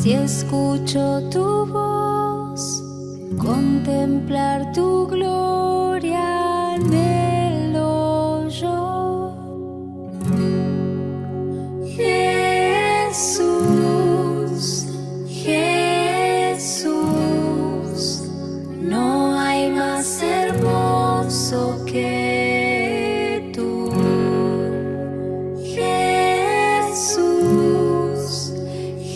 Si escucho tu voz, contemplar tu gloria, anhelo yo. Jesús, Jesús, no hay más hermoso que tú. Jesús,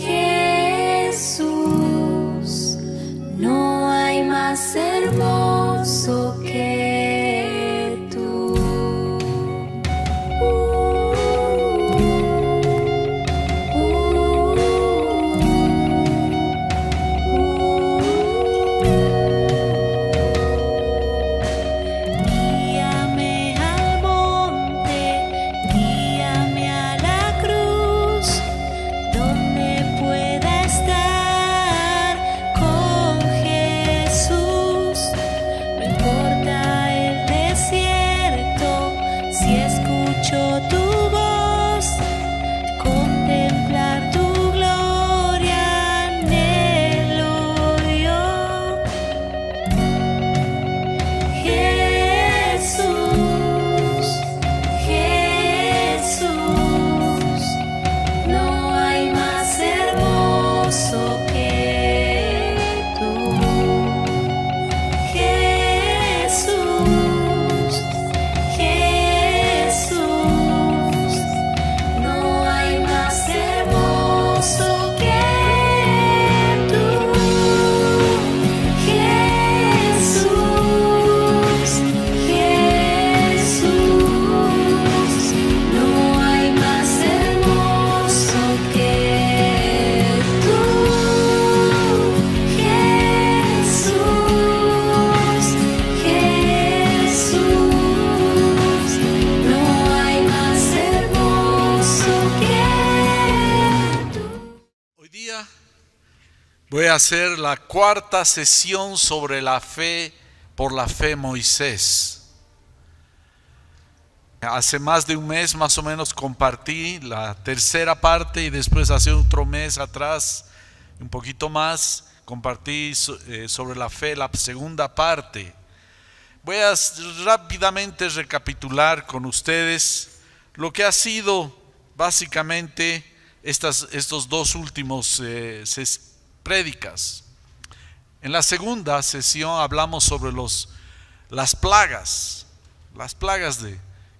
Jesús, no hay más hermoso que tú. Guíame al monte, guíame a la cruz, donde pueda estar con Jesús. No importa el desierto, si escucho tu voz, contemplar tu gloria, anhelo yo. Jesús, Jesús, no hay más hermoso que tú. Jesús, Jesús, no hay más hermoso que tú. Jesús, Jesús, no hay más hermoso que tú. Jesús, Jesús, no hay más hermoso que tú. Hoy día voy a hacer la cuarta sesión sobre la fe, por la fe Moisés. Hace más de un mes más o menos compartí la tercera parte y después hace otro mes atrás, un poquito más, compartí sobre la fe la segunda parte. Voy a rápidamente recapitular con ustedes lo que ha sido básicamente estos dos últimos prédicas. En la segunda sesión hablamos sobre las plagas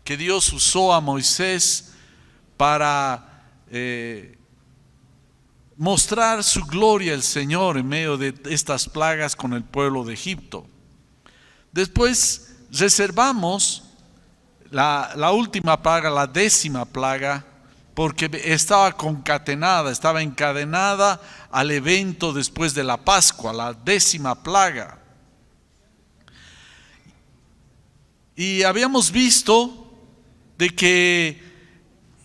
que Dios usó a Moisés para mostrar su gloria al Señor en medio de estas plagas con el pueblo de Egipto. Después reservamos la última plaga, la 10ª plaga, porque estaba encadenada al evento después de la Pascua, la 10ª plaga. Y habíamos visto de que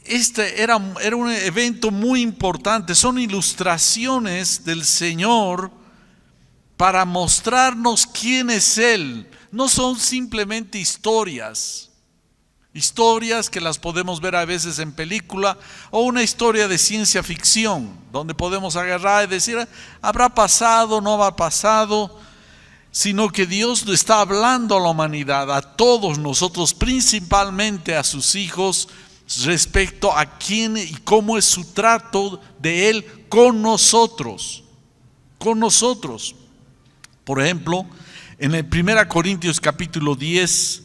este era un evento muy importante, son ilustraciones del Señor para mostrarnos quién es Él. No son simplemente historias que las podemos ver a veces en película, o una historia de ciencia ficción, donde podemos agarrar y decir, ¿habrá pasado, no habrá pasado? Sino que Dios está hablando a la humanidad, a todos nosotros, principalmente a sus hijos, respecto a quién y cómo es su trato de Él con nosotros. Por ejemplo, en el 1 Corintios capítulo 10,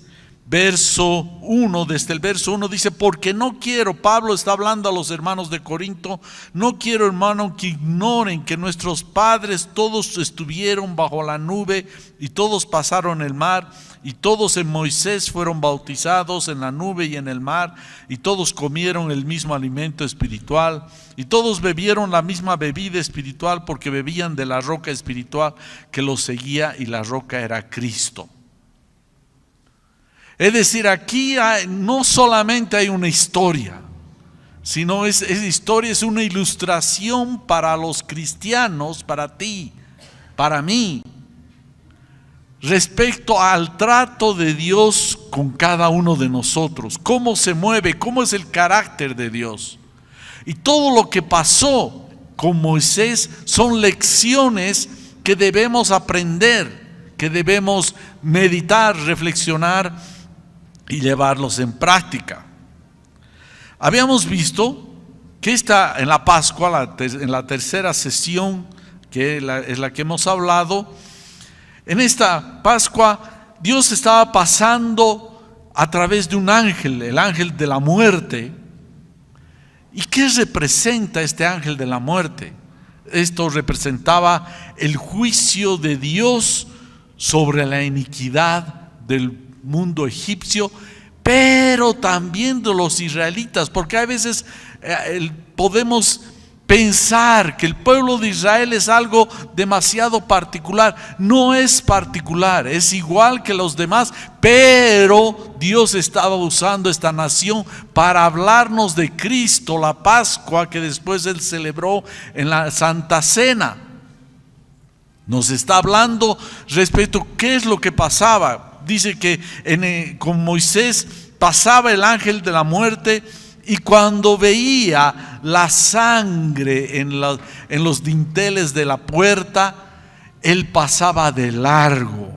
verso 1, desde el verso 1 dice, porque no quiero, Pablo está hablando a los hermanos de Corinto, no quiero, hermano, que ignoren que nuestros padres todos estuvieron bajo la nube y todos pasaron el mar, y todos en Moisés fueron bautizados en la nube y en el mar, y todos comieron el mismo alimento espiritual, y todos bebieron la misma bebida espiritual, porque bebían de la roca espiritual que los seguía, y la roca era Cristo. Es decir, aquí no solamente hay una historia, sino esa historia es una ilustración para los cristianos, para ti, para mí, respecto al trato de Dios con cada uno de nosotros, cómo se mueve, cómo es el carácter de Dios. Y todo lo que pasó con Moisés son lecciones que debemos aprender, que debemos meditar, reflexionar y llevarlos en práctica. Habíamos visto que en la Pascua, en la tercera sesión, que es la que hemos hablado, en esta Pascua Dios estaba pasando a través de un ángel, el ángel de la muerte. ¿Y qué representa este ángel de la muerte? Esto representaba el juicio de Dios sobre la iniquidad del mundo egipcio, pero también de los israelitas, porque a veces podemos pensar que el pueblo de Israel es algo demasiado particular. No es particular, es igual que los demás, pero Dios estaba usando esta nación para hablarnos de Cristo, la Pascua que después Él celebró en la Santa Cena. Nos está hablando respecto a qué es lo que pasaba. Dice que con Moisés pasaba el ángel de la muerte, y cuando veía la sangre en los dinteles de la puerta, él pasaba de largo.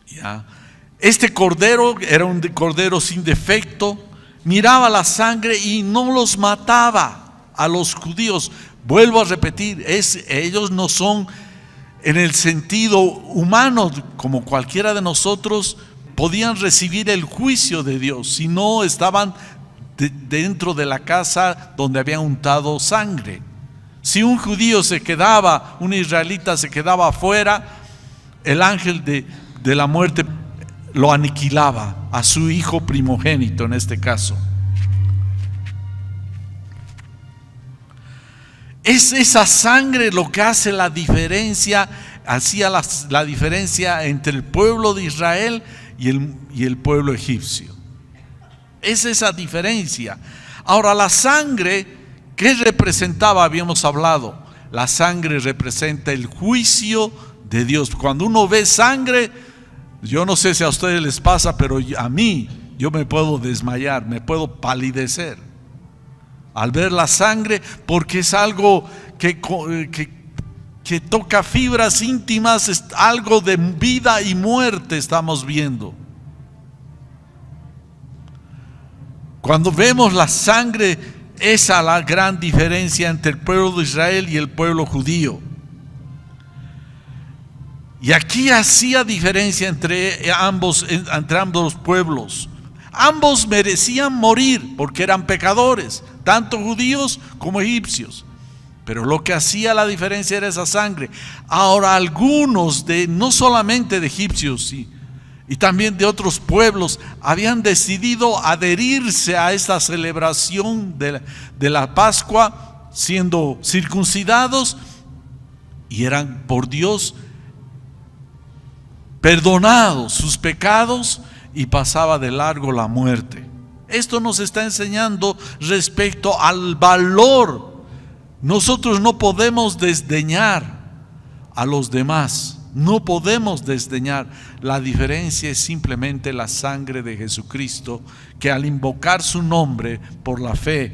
¿Ya? Este cordero era un cordero sin defecto, miraba la sangre y no los mataba a los judíos. Vuelvo a repetir, ellos no son en el sentido humano como cualquiera de nosotros. Podían recibir el juicio de Dios si no estaban dentro de la casa donde habían untado sangre. Si un judío un israelita se quedaba afuera, el ángel de la muerte lo aniquilaba, a su hijo primogénito en este caso. Es esa sangre lo que hace la diferencia, hacía la diferencia entre el pueblo de Israel y el pueblo egipcio. Es esa diferencia. Ahora, la sangre, ¿qué representaba? Habíamos hablado. La sangre representa el juicio de Dios. Cuando uno ve sangre, yo no sé si a ustedes les pasa, pero a mí, yo me puedo desmayar, me puedo palidecer al ver la sangre, porque es algo que toca fibras íntimas, es algo de vida y muerte estamos viendo. Cuando vemos la sangre, esa es la gran diferencia entre el pueblo de Israel y el pueblo judío. Y aquí hacía diferencia entre ambos pueblos. Ambos merecían morir porque eran pecadores, tanto judíos como egipcios. Pero lo que hacía la diferencia era esa sangre. Ahora, algunos no solamente de egipcios y también de otros pueblos habían decidido adherirse a esta celebración de la Pascua, siendo circuncidados, y eran por Dios perdonados sus pecados y pasaba de largo la muerte. Esto nos está enseñando respecto al valor. Nosotros no podemos desdeñar a los demás, no podemos desdeñar. La diferencia es simplemente la sangre de Jesucristo, que al invocar su nombre por la fe,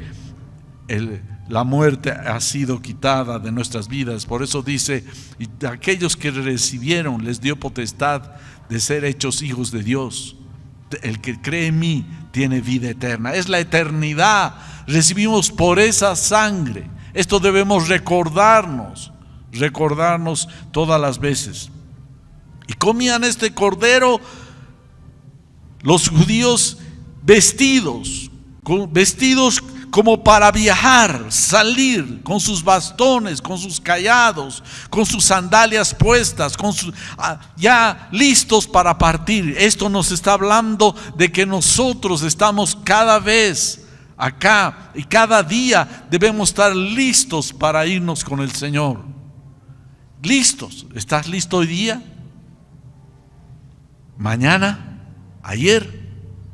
la muerte ha sido quitada de nuestras vidas. Por eso dice, y de aquellos que recibieron les dio potestad de ser hechos hijos de Dios. El que cree en mí tiene vida eterna. Es la eternidad, recibimos por esa sangre. Esto debemos recordarnos todas las veces. Y comían este cordero los judíos vestidos como para viajar, salir con sus bastones, con sus callados, con sus sandalias puestas, ya listos para partir. Esto nos está hablando de que nosotros estamos cada vez acá y cada día debemos estar listos para irnos con el Señor. Listos. ¿Estás listo hoy día? ¿Mañana? ¿Ayer?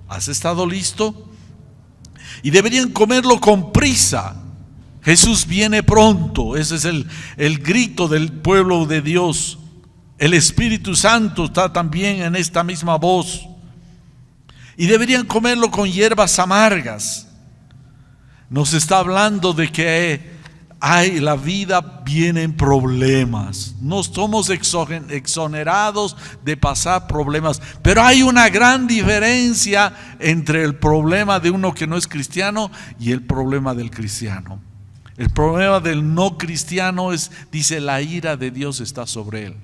¿Has estado listo? Y deberían comerlo con prisa. Jesús viene pronto. Ese es el grito del pueblo de Dios. El Espíritu Santo está también en esta misma voz. Y deberían comerlo con hierbas amargas. nos está hablando de que la vida viene en problemas. No somos exonerados de pasar problemas, pero hay una gran diferencia entre el problema de uno que no es cristiano y el problema del cristiano. El problema del no cristiano es, dice, la ira de Dios está sobre él.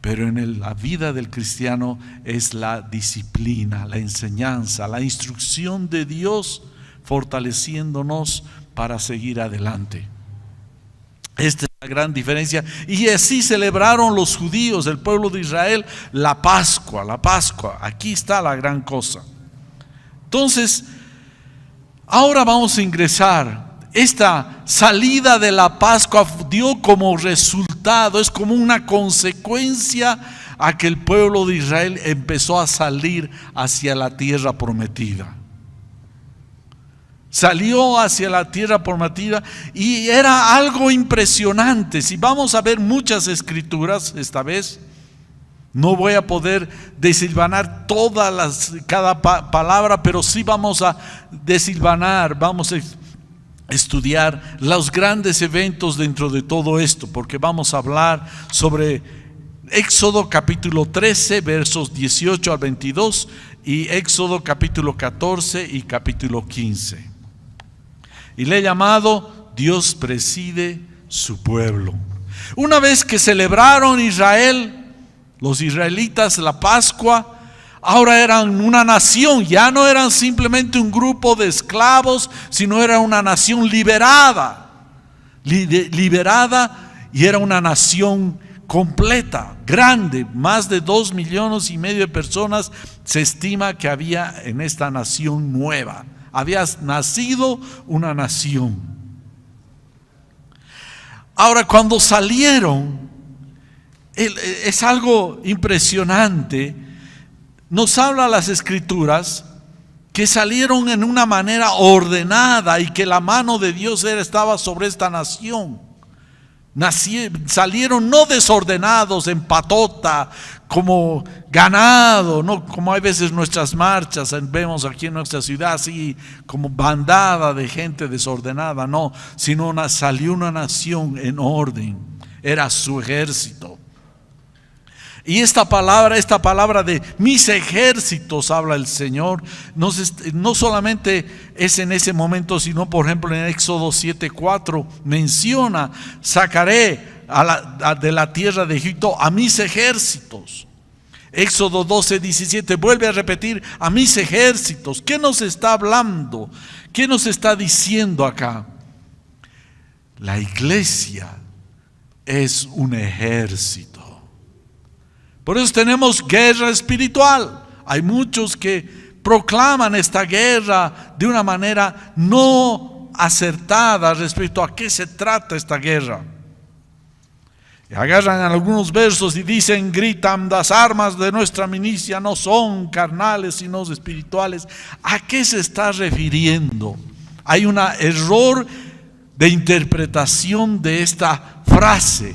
Pero en la vida del cristiano es la disciplina, la enseñanza, la instrucción de Dios fortaleciéndonos para seguir adelante. Esta es la gran diferencia. Y así celebraron los judíos, el pueblo de Israel, la Pascua. Aquí está la gran cosa. Entonces, ahora vamos a ingresar. Esta salida de la Pascua dio como resultado, es como una consecuencia a que el pueblo de Israel empezó a salir hacia la tierra prometida. Salió hacia la tierra prometida y era algo impresionante. Si vamos a ver muchas escrituras esta vez, no voy a poder desilvanar cada palabra, pero sí vamos a desilvanar, vamos a estudiar los grandes eventos dentro de todo esto, porque vamos a hablar sobre Éxodo capítulo 13 versos 18 al 22 y Éxodo capítulo 14 y capítulo 15. Y le he llamado Dios preside su pueblo. Una vez que celebraron los israelitas la Pascua, ahora eran una nación, ya no eran simplemente un grupo de esclavos, sino era una nación liberada y era una nación completa, grande, más de 2,5 millones de personas se estima que había en esta nación nueva. Había nacido una nación. Ahora, cuando salieron, es algo impresionante. Nos habla las escrituras que salieron en una manera ordenada y que la mano de Dios estaba sobre esta nación. Salieron no desordenados en patota como ganado, no como hay veces nuestras marchas vemos aquí en nuestra ciudad, así como bandada de gente desordenada, no, sino salió una nación en orden, era su ejército. Y esta palabra de mis ejércitos, habla el Señor, no solamente es en ese momento, sino por ejemplo en Éxodo 7:4 menciona, sacaré de la tierra de Egipto a mis ejércitos. Éxodo 12:17 vuelve a repetir, a mis ejércitos. ¿Qué nos está hablando? ¿Qué nos está diciendo acá? La iglesia es un ejército. Por eso tenemos guerra espiritual. Hay muchos que proclaman esta guerra de una manera no acertada respecto a qué se trata esta guerra. Y agarran algunos versos y dicen, gritan, las armas de nuestra milicia no son carnales sino espirituales. ¿A qué se está refiriendo? Hay un error de interpretación de esta frase.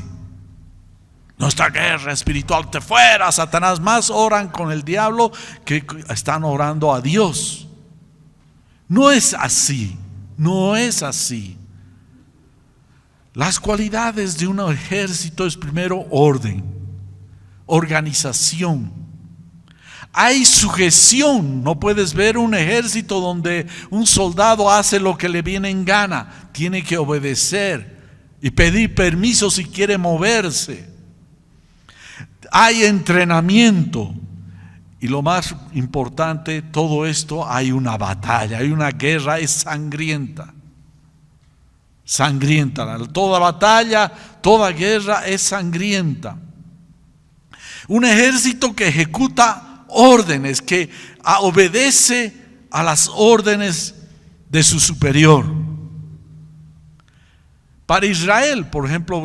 Nuestra guerra espiritual, te fuera, Satanás. Más oran con el diablo que están orando a Dios. No es así, no es así. Las cualidades de un ejército es primero orden, organización. Hay sujeción. No puedes ver un ejército donde un soldado hace lo que le viene en gana. Tiene que obedecer y pedir permiso si quiere moverse. Hay entrenamiento. Y lo más importante, todo esto, hay una batalla, hay una guerra, es sangrienta. Sangrienta. Toda batalla, toda guerra es sangrienta. Un ejército que ejecuta órdenes, que obedece a las órdenes de su superior. Para Israel, por ejemplo,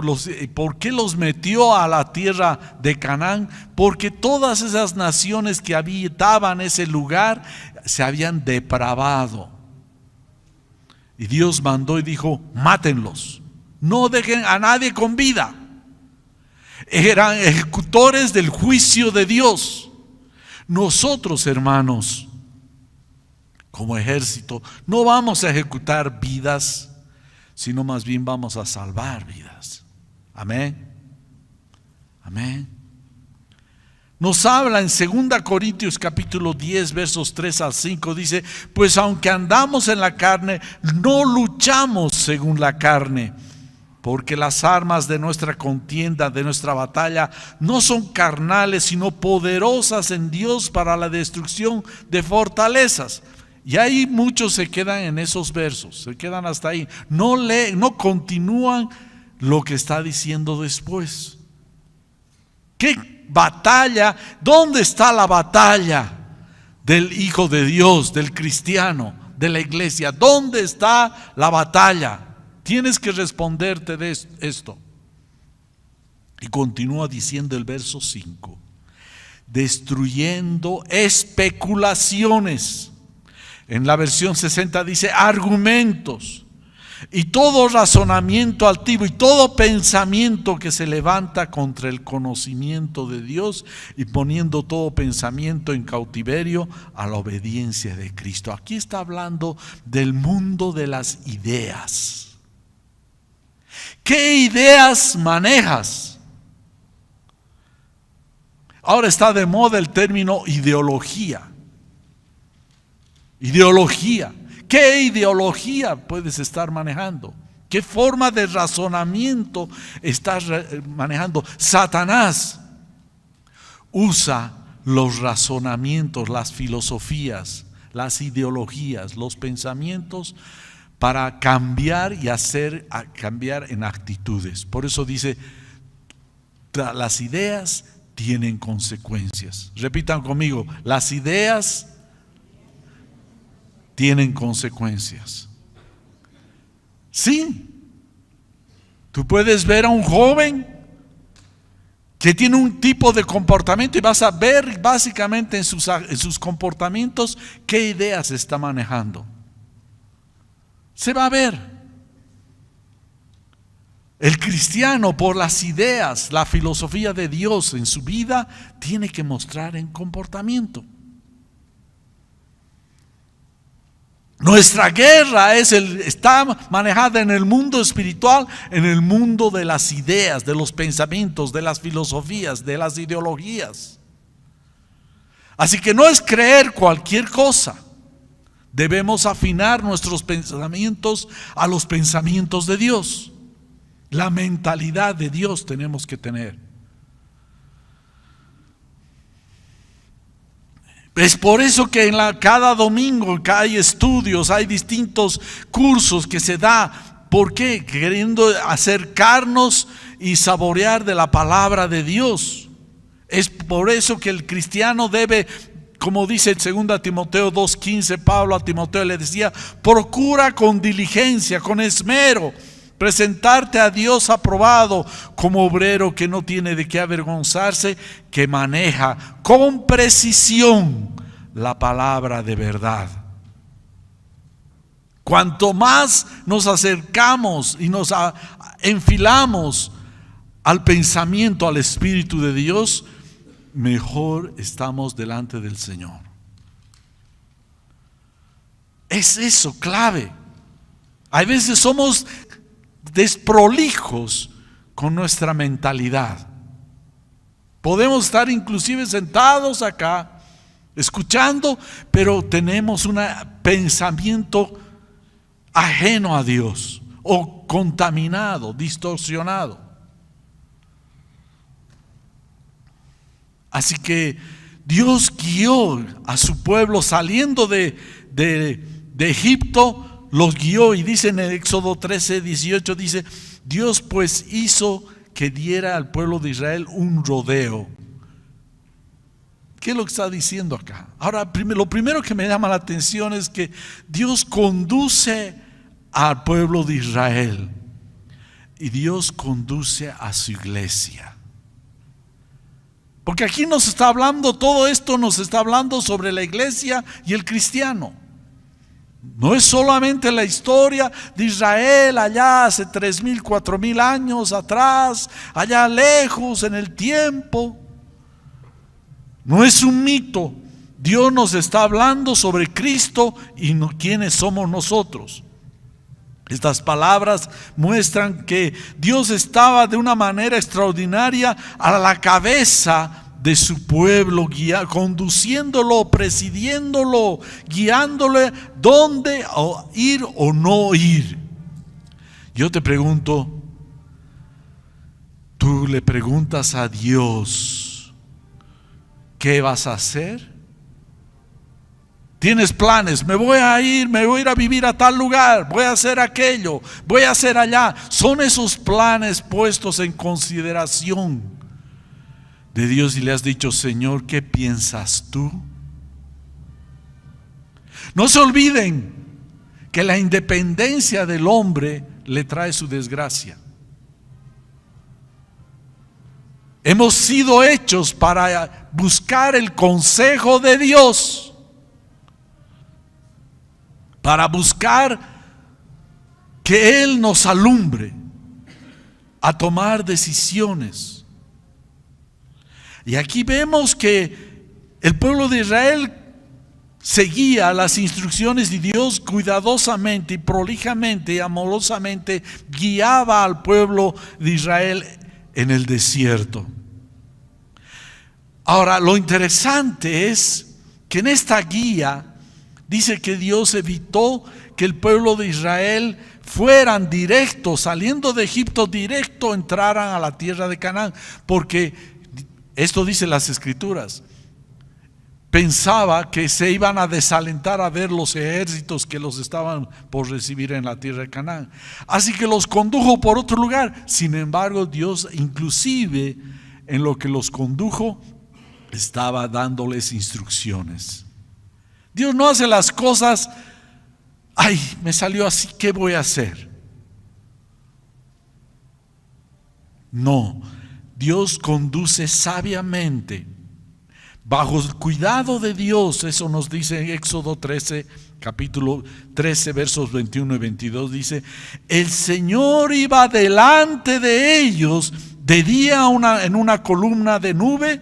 ¿por qué los metió a la tierra de Canaán? Porque todas esas naciones que habitaban ese lugar se habían depravado. Y Dios mandó y dijo, mátenlos, no dejen a nadie con vida. Eran ejecutores del juicio de Dios. Nosotros, hermanos, como ejército, no vamos a ejecutar vidas, sino más bien vamos a salvar vidas. Amén. Amén. Nos habla en 2 Corintios capítulo 10 versos 3 al 5, dice: pues aunque andamos en la carne, no luchamos según la carne, porque las armas de nuestra contienda, de nuestra batalla, no son carnales, sino poderosas en Dios para la destrucción de fortalezas. Y ahí muchos se quedan en esos versos, se quedan hasta ahí, no continúan lo que está diciendo después. ¿Qué batalla? ¿Dónde está la batalla del Hijo de Dios, del cristiano, de la iglesia? ¿Dónde está la batalla? Tienes que responderte de esto. Y continúa diciendo el verso 5: destruyendo especulaciones. En la versión 60 dice argumentos, y todo razonamiento altivo y todo pensamiento que se levanta contra el conocimiento de Dios, y poniendo todo pensamiento en cautiverio a la obediencia de Cristo. Aquí está hablando del mundo de las ideas. ¿Qué ideas manejas? Ahora está de moda el término ideología. Ideología. ¿Qué ideología puedes estar manejando? ¿Qué forma de razonamiento estás manejando? Satanás usa los razonamientos, las filosofías, las ideologías, los pensamientos para cambiar y cambiar en actitudes. Por eso dice: las ideas tienen consecuencias. Repitan conmigo: las ideas tienen consecuencias. Sí, tú puedes ver a un joven que tiene un tipo de comportamiento y vas a ver básicamente en sus comportamientos qué ideas está manejando. Se va a ver. El cristiano, por las ideas, la filosofía de Dios en su vida, tiene que mostrar en comportamiento. Nuestra guerra está manejada en el mundo espiritual, en el mundo de las ideas, de los pensamientos, de las filosofías, de las ideologías. Así que no es creer cualquier cosa. Debemos afinar nuestros pensamientos a los pensamientos de Dios. La mentalidad de Dios tenemos que tener. Es por eso que cada domingo hay estudios, hay distintos cursos que se da. ¿Por qué? Queriendo acercarnos y saborear de la palabra de Dios. Es por eso que el cristiano debe, como dice en 2 Timoteo 2:15, Pablo a Timoteo le decía: procura con diligencia, con esmero, presentarte a Dios aprobado como obrero que no tiene de qué avergonzarse, que maneja con precisión la palabra de verdad. Cuanto más nos acercamos y nos enfilamos al pensamiento, al Espíritu de Dios, mejor estamos delante del Señor. Es eso clave. Hay veces somos desprolijos con nuestra mentalidad. Podemos estar inclusive sentados acá escuchando, pero tenemos un pensamiento ajeno a Dios, o contaminado, distorsionado. Así que Dios guió a su pueblo saliendo de Egipto. Los guió, y dice en el Éxodo 13:18, dice: Dios pues hizo que diera al pueblo de Israel un rodeo. ¿Qué es lo que está diciendo acá? Ahora, lo primero que me llama la atención es que Dios conduce al pueblo de Israel y Dios conduce a su iglesia. Porque aquí nos está hablando, todo esto nos está hablando sobre la iglesia y el cristiano. No es solamente la historia de Israel allá hace 3,000, 4,000 años atrás, allá lejos en el tiempo. No es un mito. Dios nos está hablando sobre Cristo y quiénes somos nosotros. Estas palabras muestran que Dios estaba de una manera extraordinaria a la cabeza de su pueblo, conduciéndolo, presidiéndolo, guiándole dónde ir o no ir. Yo te pregunto, tú le preguntas a Dios, ¿qué vas a hacer? Tienes planes, me voy a ir a vivir a tal lugar, voy a hacer aquello, voy a hacer allá. Son esos planes puestos en consideración de Dios y le has dicho, Señor, ¿qué piensas tú? No se olviden que la independencia del hombre le trae su desgracia. Hemos sido hechos para buscar el consejo de Dios, para buscar que Él nos alumbre a tomar decisiones. Y aquí vemos que el pueblo de Israel seguía las instrucciones de Dios cuidadosamente y prolijamente y amorosamente guiaba al pueblo de Israel en el desierto. Ahora, lo interesante es que en esta guía dice que Dios evitó que el pueblo de Israel fueran directos, saliendo de Egipto directo, entraran a la tierra de Canaán, porque esto dice las Escrituras. Pensaba que se iban a desalentar a ver los ejércitos que los estaban por recibir en la tierra de Canaán. Así que los condujo por otro lugar. Sin embargo, Dios, inclusive en lo que los condujo, estaba dándoles instrucciones. Dios no hace las cosas, ay, me salió así, ¿qué voy a hacer? No, Dios conduce sabiamente, bajo el cuidado de Dios. Eso nos dice en Éxodo 13, capítulo 13, versos 21 y 22, dice, el Señor iba delante de ellos de día en una columna de nube,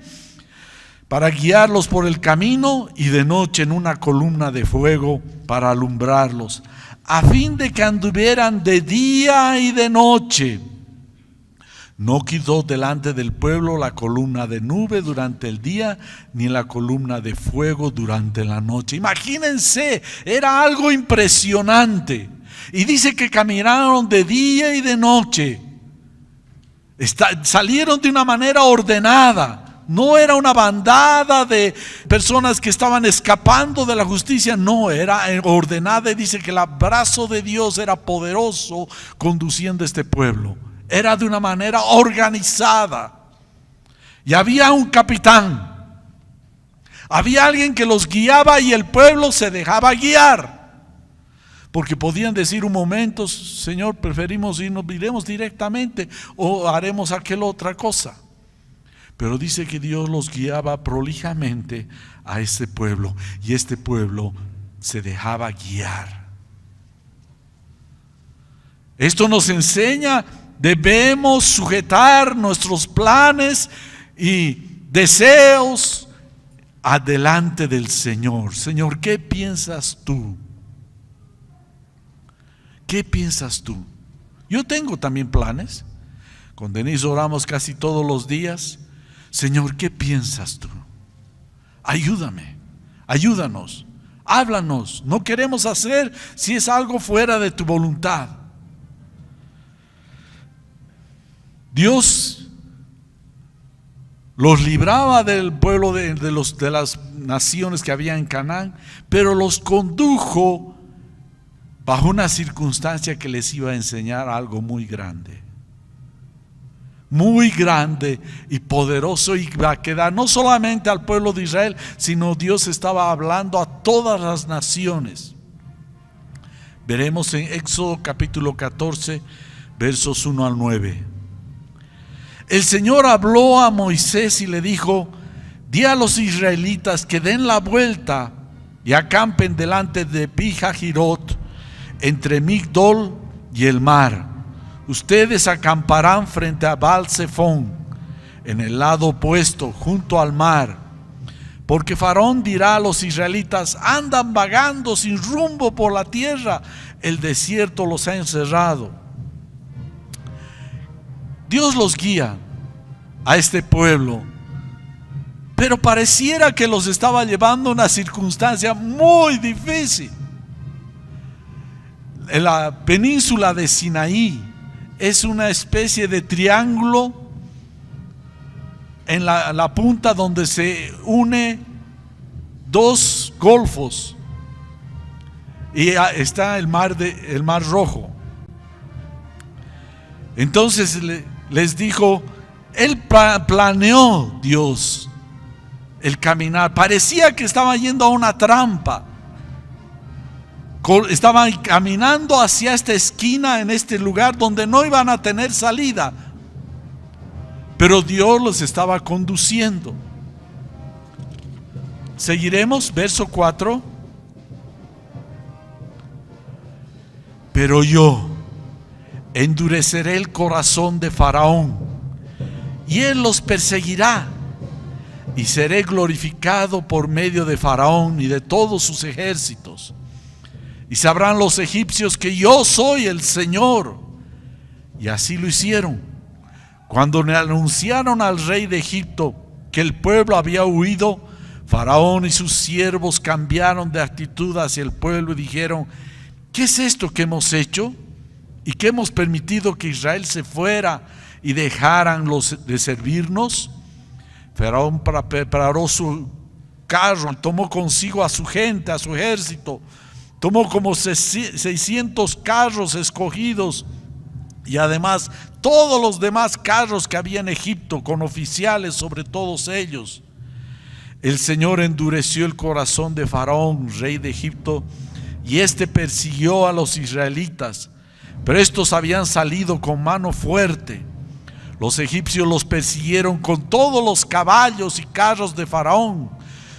para guiarlos por el camino, y de noche en una columna de fuego para alumbrarlos, a fin de que anduvieran de día y de noche. No quitó delante del pueblo la columna de nube durante el día, ni la columna de fuego durante la noche. Imagínense, era algo impresionante. Y dice que caminaron de día y de noche. Salieron de una manera ordenada. No era una bandada de personas que estaban escapando de la justicia. No, era ordenada, y dice que el brazo de Dios era poderoso conduciendo a este pueblo. Era de una manera organizada. Y había un capitán. Había alguien que los guiaba y el pueblo se dejaba guiar. Porque podían decir un momento, Señor, preferimos iremos directamente o haremos aquella otra cosa. Pero dice que Dios los guiaba prolijamente a este pueblo, y este pueblo se dejaba guiar. Esto nos enseña, debemos sujetar nuestros planes y deseos adelante del Señor. Señor, ¿qué piensas tú? ¿Qué piensas tú? Yo tengo también planes. Con Denise oramos casi todos los días. Señor, ¿qué piensas tú? Ayúdame, ayúdanos, háblanos. No queremos hacer si es algo fuera de tu voluntad. Dios los libraba del pueblo de las naciones que había en Canaán, pero los condujo bajo una circunstancia que les iba a enseñar algo muy grande y poderoso, y va a quedar no solamente al pueblo de Israel, sino Dios estaba hablando a todas las naciones. Veremos en Éxodo capítulo 14, versos 1 al 9. El Señor habló a Moisés y le dijo: di a los israelitas que den la vuelta y acampen delante de Pi-Hahirot, entre Migdol y el mar. Ustedes acamparán frente a Baal-Zephón, en el lado opuesto, junto al mar. Porque Faraón dirá a los israelitas: andan vagando sin rumbo por la tierra, el desierto los ha encerrado. Dios los guía a este pueblo, pero pareciera que los estaba llevando a una circunstancia muy difícil. En la península de Sinaí es una especie de triángulo en la punta donde se une dos golfos y está el mar Rojo. Entonces les dijo, él planeó Dios el caminar. Parecía que estaba yendo a una trampa. Estaban caminando hacia esta esquina, en este lugar donde no iban a tener salida, pero Dios los estaba conduciendo. Seguiremos, verso 4. Pero yo endureceré el corazón de Faraón, y él los perseguirá, y seré glorificado por medio de Faraón y de todos sus ejércitos. Y sabrán los egipcios que yo soy el Señor. Y así lo hicieron. Cuando le anunciaron al rey de Egipto que el pueblo había huido, Faraón y sus siervos cambiaron de actitud hacia el pueblo y dijeron: ¿qué es esto que hemos hecho? ¿Y que hemos permitido que Israel se fuera y dejaran de servirnos? Faraón preparó su carro, tomó consigo a su gente, a su ejército. Tomó como 600 carros escogidos y además todos los demás carros que había en Egipto, con oficiales sobre todos ellos. El Señor endureció el corazón de Faraón, rey de Egipto, y éste persiguió a los israelitas, pero estos habían salido con mano fuerte. Los egipcios los persiguieron con todos los caballos y carros de Faraón,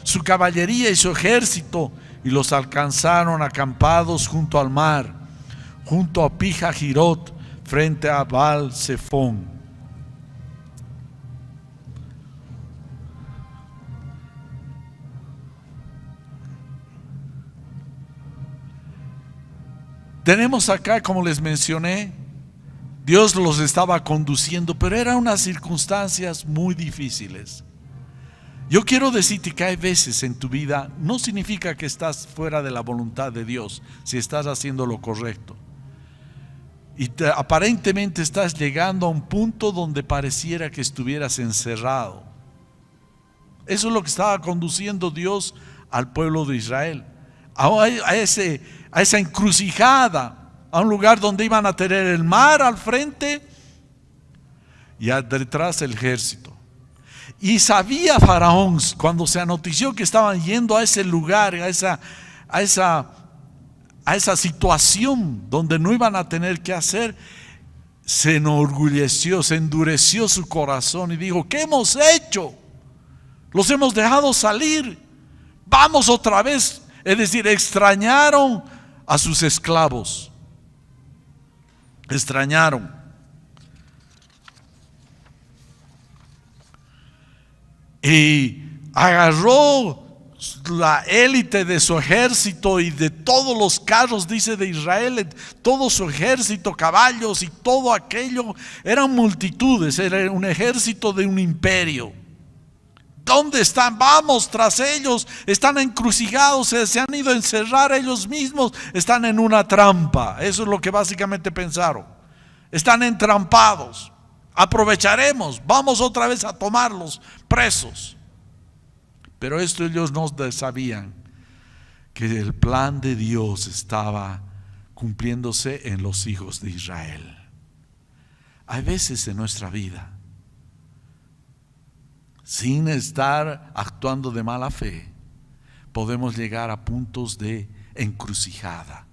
su caballería y su ejército, y los alcanzaron acampados junto al mar, junto a Pijahirot, frente a Baal-Zephón. Tenemos acá, como les mencioné, Dios los estaba conduciendo, pero eran unas circunstancias muy difíciles. Yo quiero decirte que hay veces en tu vida, no significa que estás fuera de la voluntad de Dios, si estás haciendo lo correcto. Y aparentemente estás llegando a un punto donde pareciera que estuvieras encerrado. Eso es lo que estaba conduciendo Dios al pueblo de Israel. A esa encrucijada, a un lugar donde iban a tener el mar al frente y detrás el ejército. Y sabía Faraón, cuando se anotició que estaban yendo a ese lugar, a esa situación donde no iban a tener que hacer, se enorgulleció, se endureció su corazón y dijo: ¿qué hemos hecho? Los hemos dejado salir, vamos otra vez. Es decir, extrañaron a sus esclavos, extrañaron. Y agarró la élite de su ejército y de todos los carros, dice, de Israel, todo su ejército, caballos y todo aquello. Eran multitudes, era un ejército de un imperio. ¿Dónde están? Vamos tras ellos. Están encrucijados, se han ido a encerrar ellos mismos, están en una trampa. Eso es lo que básicamente pensaron. Están entrampados. Aprovecharemos, vamos otra vez a tomarlos presos. Pero esto ellos no sabían, que el plan de Dios estaba cumpliéndose en los hijos de Israel. Hay veces en nuestra vida, sin estar actuando de mala fe, podemos llegar a puntos de encrucijada.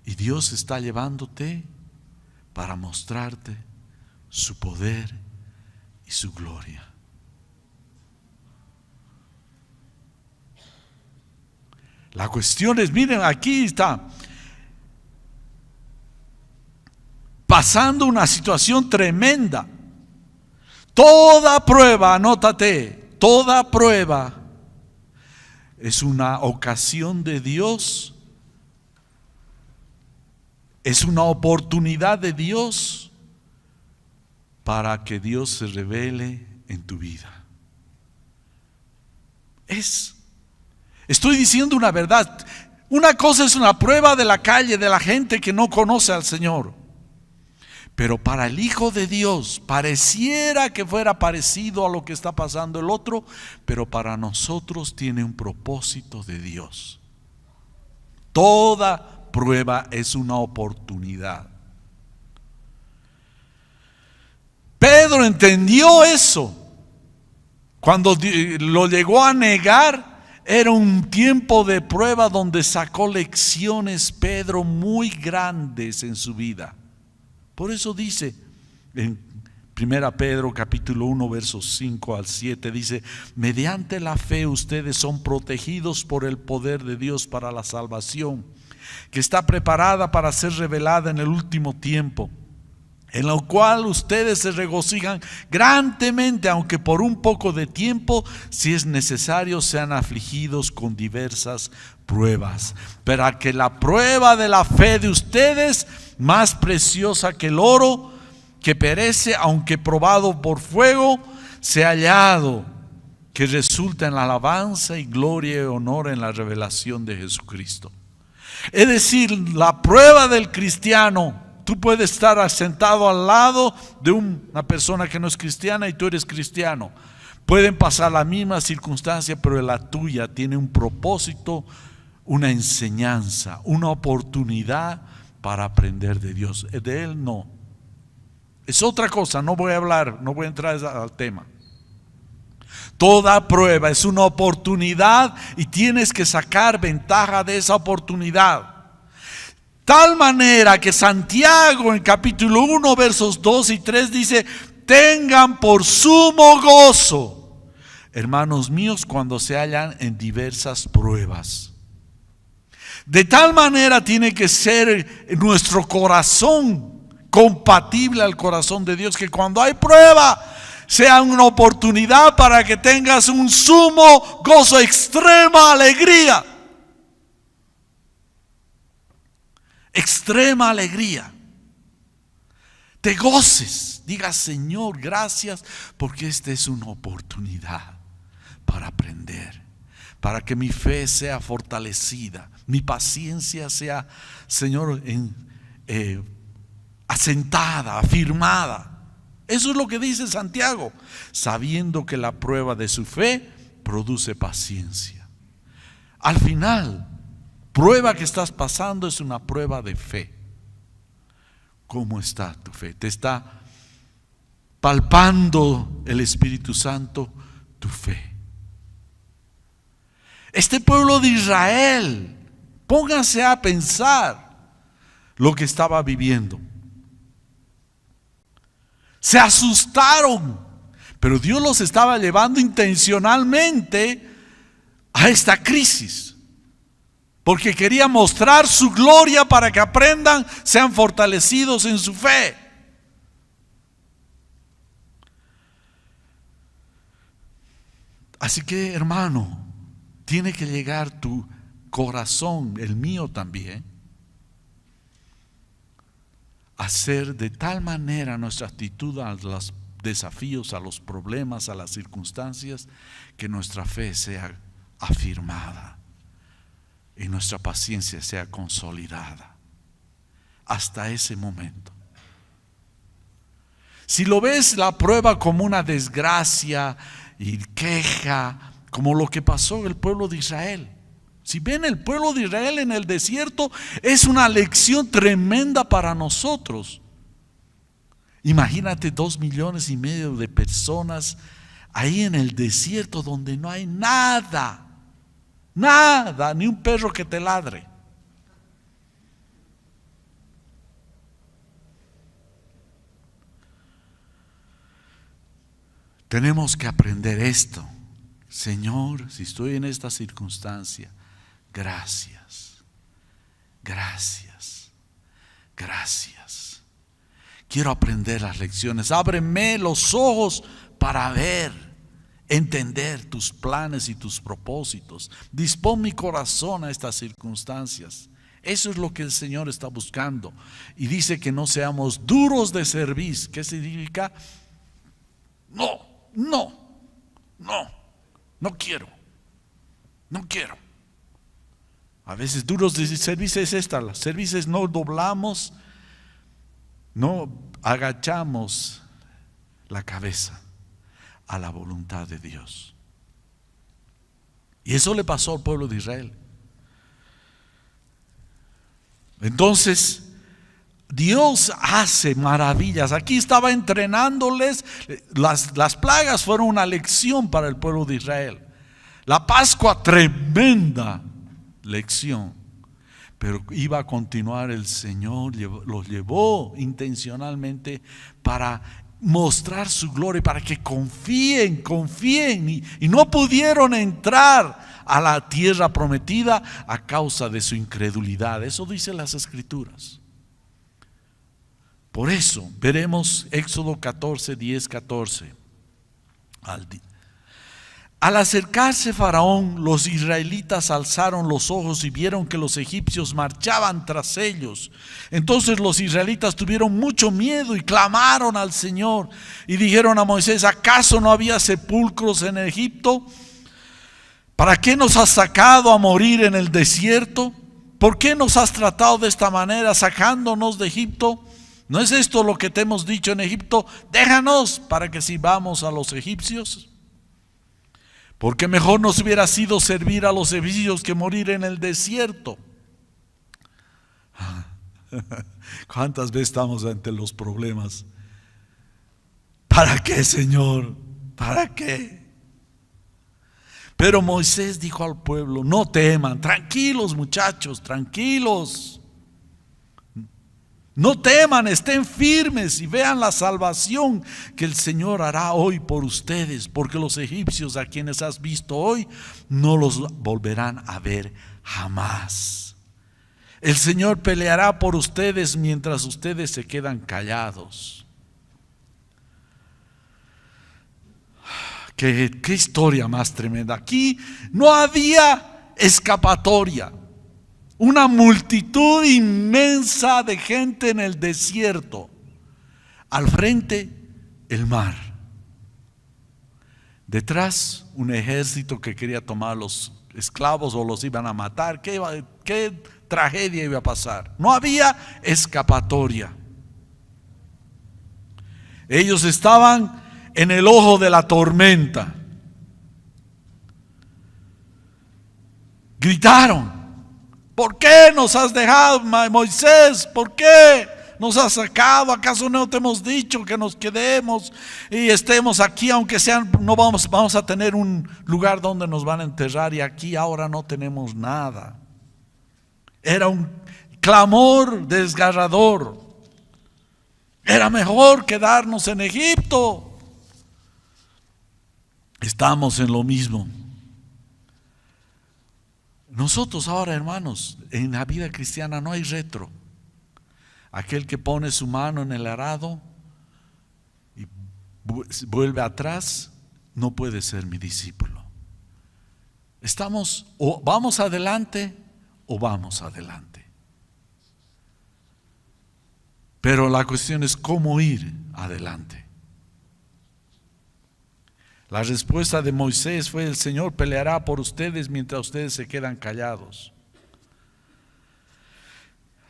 Y Dios está llevándote para mostrarte su poder y su gloria. La cuestión es, miren, aquí está pasando una situación tremenda. Toda prueba, anótate, toda prueba es una ocasión de Dios, es una oportunidad de Dios para que Dios se revele en tu vida. Estoy diciendo una verdad. Una cosa es una prueba de la calle, de la gente que no conoce al Señor. Pero para el Hijo de Dios pareciera que fuera parecido a lo que está pasando el otro, pero para nosotros tiene un propósito de Dios. Toda prueba es una oportunidad. Pedro entendió eso. Cuando lo llegó a negar, era un tiempo de prueba donde sacó lecciones Pedro muy grandes en su vida. Por eso dice en 1 Pedro capítulo 1 versos 5 al 7, dice: mediante la fe ustedes son protegidos por el poder de Dios para la salvación, que está preparada para ser revelada en el último tiempo, en lo cual ustedes se regocijan grandemente, aunque por un poco de tiempo, si es necesario, sean afligidos con diversas pruebas, para que la prueba de la fe de ustedes, más preciosa que el oro, que perece aunque probado por fuego, sea hallado, que resulta en la alabanza y gloria y honor en la revelación de Jesucristo. Es decir, la prueba del cristiano. Tú puedes estar sentado al lado de una persona que no es cristiana y tú eres cristiano. Pueden pasar la misma circunstancia, pero la tuya tiene un propósito, una enseñanza, una oportunidad para aprender de Dios. De Él no. Es otra cosa, no voy a hablar, no voy a entrar al tema. Toda prueba es una oportunidad y tienes que sacar ventaja de esa oportunidad. Tal manera que Santiago en capítulo 1 versos 2 y 3 dice: tengan por sumo gozo, hermanos míos, cuando se hallan en diversas pruebas. De tal manera tiene que ser nuestro corazón compatible al corazón de Dios, que cuando hay prueba sea una oportunidad para que tengas un sumo gozo, extrema alegría. Extrema alegría. Te goces, digas: Señor, gracias, porque esta es una oportunidad para aprender, para que mi fe sea fortalecida, mi paciencia sea, Señor, asentada, afirmada. Eso es lo que dice Santiago, sabiendo que la prueba de su fe produce paciencia. Al final, prueba que estás pasando es una prueba de fe. ¿Cómo está tu fe? ¿Te está palpando el Espíritu Santo tu fe? Este pueblo de Israel, pónganse a pensar lo que estaba viviendo. Se asustaron, pero Dios los estaba llevando intencionalmente a esta crisis. Porque quería mostrar su gloria para que aprendan, sean fortalecidos en su fe. Así que, hermano, tiene que llegar tu corazón, el mío también, a ser de tal manera nuestra actitud a los desafíos, a los problemas, a las circunstancias, que nuestra fe sea afirmada y nuestra paciencia sea consolidada hasta ese momento. Si lo ves la prueba como una desgracia y queja, como lo que pasó el pueblo de Israel. Si ven el pueblo de Israel en el desierto, es una lección tremenda para nosotros. Imagínate 2,5 millones de personas ahí en el desierto donde no hay nada. Nada, ni un perro que te ladre. Tenemos que aprender esto. Señor, si estoy en esta circunstancia, gracias, gracias, gracias. Quiero aprender las lecciones. Ábreme los ojos para ver, entender tus planes y tus propósitos. Dispón mi corazón a estas circunstancias. Eso es lo que el Señor está buscando. Y dice que no seamos duros de cerviz. ¿Qué significa? No quiero. A veces duros de cerviz es esta. Las cervices no doblamos, no agachamos la cabeza a la voluntad de Dios. Y eso le pasó al pueblo de Israel. Entonces Dios hace maravillas. Aquí estaba entrenándoles. Las plagas fueron una lección para el pueblo de Israel. La Pascua, tremenda lección. Pero iba a continuar el Señor, los llevó intencionalmente para mostrar su gloria, para que confíen y no pudieron entrar a la tierra prometida a causa de su incredulidad. Eso dicen las Escrituras. Por eso veremos Éxodo 14, 10, 14. Al acercarse Faraón, los israelitas alzaron los ojos y vieron que los egipcios marchaban tras ellos. Entonces los israelitas tuvieron mucho miedo y clamaron al Señor y dijeron a Moisés: ¿acaso no había sepulcros en Egipto? ¿Para qué nos has sacado a morir en el desierto? ¿Por qué nos has tratado de esta manera, sacándonos de Egipto? ¿No es esto lo que te hemos dicho en Egipto? Déjanos para que sirvamos a los egipcios. Porque mejor nos hubiera sido servir a los egipcios que morir en el desierto. ¿Cuántas veces estamos ante los problemas? ¿Para qué, Señor? ¿Para qué? Pero Moisés dijo al pueblo: no teman, tranquilos muchachos, tranquilos. No teman, estén firmes y vean la salvación que el Señor hará hoy por ustedes, porque los egipcios a quienes has visto hoy no los volverán a ver jamás. El Señor peleará por ustedes mientras ustedes se quedan callados. Qué historia más tremenda. Aquí no había escapatoria. Una multitud inmensa de gente en el desierto. Al frente, el mar. Detrás, un ejército que quería tomar a los esclavos o los iban a matar. ¿Qué tragedia iba a pasar? No había escapatoria. Ellos estaban en el ojo de la tormenta. Gritaron: ¿por qué nos has dejado, Moisés? ¿Por qué nos has sacado? ¿Acaso no te hemos dicho que nos quedemos y estemos aquí, aunque sean, no vamos a tener un lugar donde nos van a enterrar, y aquí ahora no tenemos nada? Era un clamor desgarrador. Era mejor quedarnos en Egipto. Estamos en lo mismo. Nosotros ahora, hermanos, en la vida cristiana no hay retro. Aquel que pone su mano en el arado y vuelve atrás no puede ser mi discípulo. Estamos, o vamos adelante o vamos adelante. Pero la cuestión es cómo ir adelante. La respuesta de Moisés fue: el Señor peleará por ustedes mientras ustedes se quedan callados.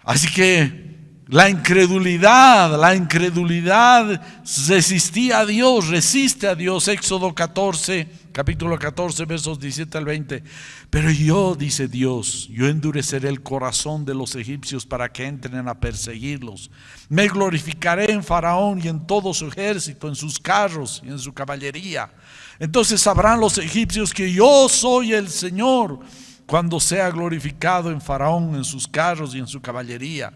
Así que la incredulidad resistía a Dios, resiste a Dios. Éxodo 14, capítulo 14, versos 17 al 20. Pero yo, dice Dios, yo endureceré el corazón de los egipcios para que entren a perseguirlos. Me glorificaré en Faraón y en todo su ejército, en sus carros y en su caballería. Entonces sabrán los egipcios que yo soy el Señor, cuando sea glorificado en Faraón, en sus carros y en su caballería.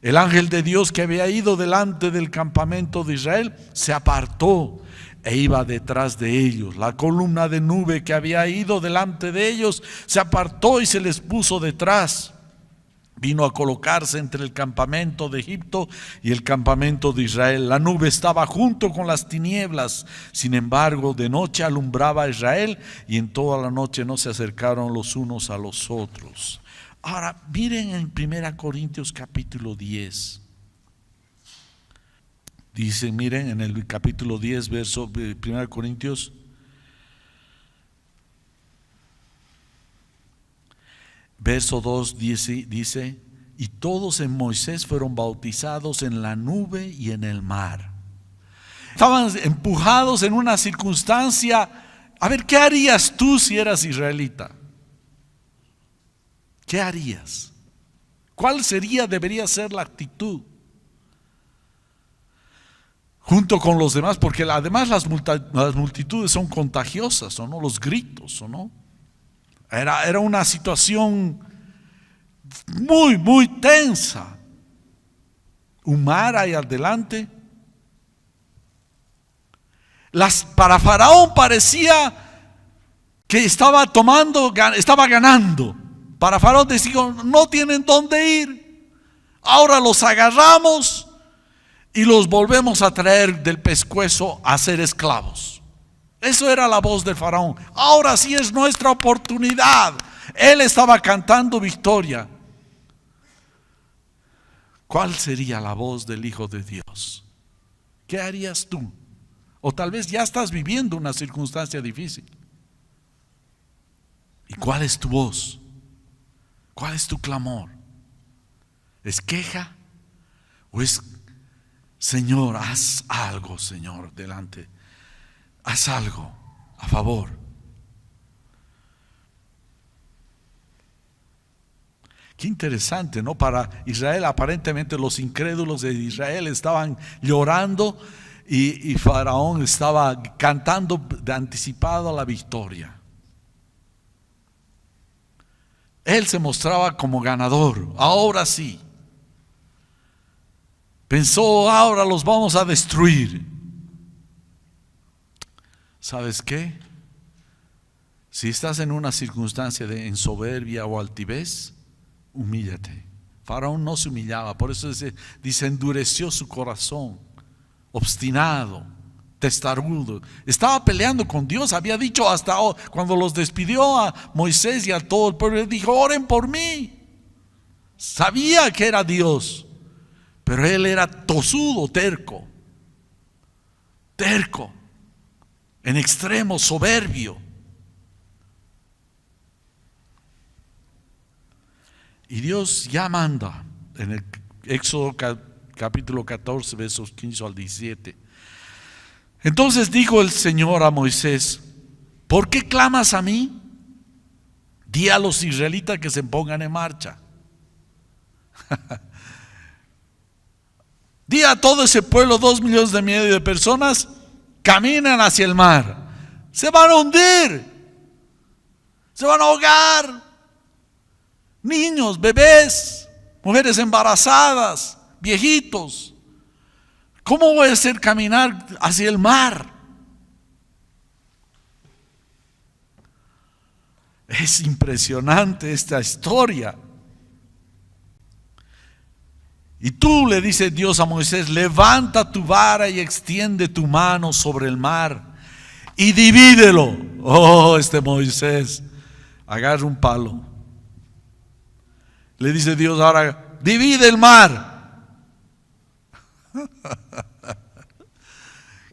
El ángel de Dios que había ido delante del campamento de Israel se apartó e iba detrás de ellos. La columna de nube que había ido delante de ellos se apartó y se les puso detrás. vino a colocarse entre el campamento de Egipto y el campamento de Israel. La nube estaba junto con las tinieblas, sin embargo, de noche alumbraba a Israel y en toda la noche no se acercaron los unos a los otros. Ahora, miren en 1 Corintios capítulo 10. Dice, miren en el capítulo 10, verso 1 Corintios. Verso 2 dice, y todos en Moisés fueron bautizados en la nube y en el mar. Estaban empujados en una circunstancia. A ver, ¿qué harías tú si eras israelita? ¿Qué harías? ¿Cuál debería ser la actitud? Junto con los demás, porque además las multitudes son contagiosas, ¿o no? Los gritos, ¿o no? Era una situación muy, muy tensa. Un mar ahí adelante. Para Faraón parecía que estaba ganando. Para Faraón decía, no tienen dónde ir. Ahora los agarramos y los volvemos a traer del pescuezo a ser esclavos. Eso era la voz del Faraón. Ahora sí es nuestra oportunidad. Él estaba cantando victoria. ¿Cuál sería la voz del Hijo de Dios? ¿Qué harías tú? O tal vez ya estás viviendo una circunstancia difícil. ¿Y cuál es tu voz? ¿Cuál es tu clamor? ¿Es queja? ¿O es, Señor, haz algo, Señor, delante? Haz algo a favor. Qué interesante, ¿no? Para Israel, aparentemente los incrédulos de Israel estaban llorando y Faraón estaba cantando de anticipado a la victoria. Él se mostraba como ganador. Ahora sí. Pensó, ahora los vamos a destruir. ¿Sabes qué? Si estás en una circunstancia de soberbia o altivez, humíllate. Faraón no se humillaba, por eso dice endureció su corazón, obstinado, testarudo. Estaba peleando con Dios, había dicho cuando los despidió a Moisés y a todo el pueblo, dijo, oren por mí. Sabía que era Dios, pero él era tosudo, terco, en extremo, soberbio. Y Dios ya manda en el Éxodo capítulo 14, versos 15 al 17. Entonces dijo el Señor a Moisés, ¿por qué clamas a mí? Di a los israelitas que se pongan en marcha. Di a todo ese pueblo, 2,5 millones de personas, caminan hacia el mar. Se van a hundir, se van a ahogar. Niños, bebés, mujeres embarazadas, viejitos. ¿Cómo voy a hacer caminar hacia el mar? Es impresionante esta historia. Y tú, le dice Dios a Moisés, levanta tu vara y extiende tu mano sobre el mar y divídelo. Oh, Moisés agarra un palo. Le dice Dios, ahora divide el mar.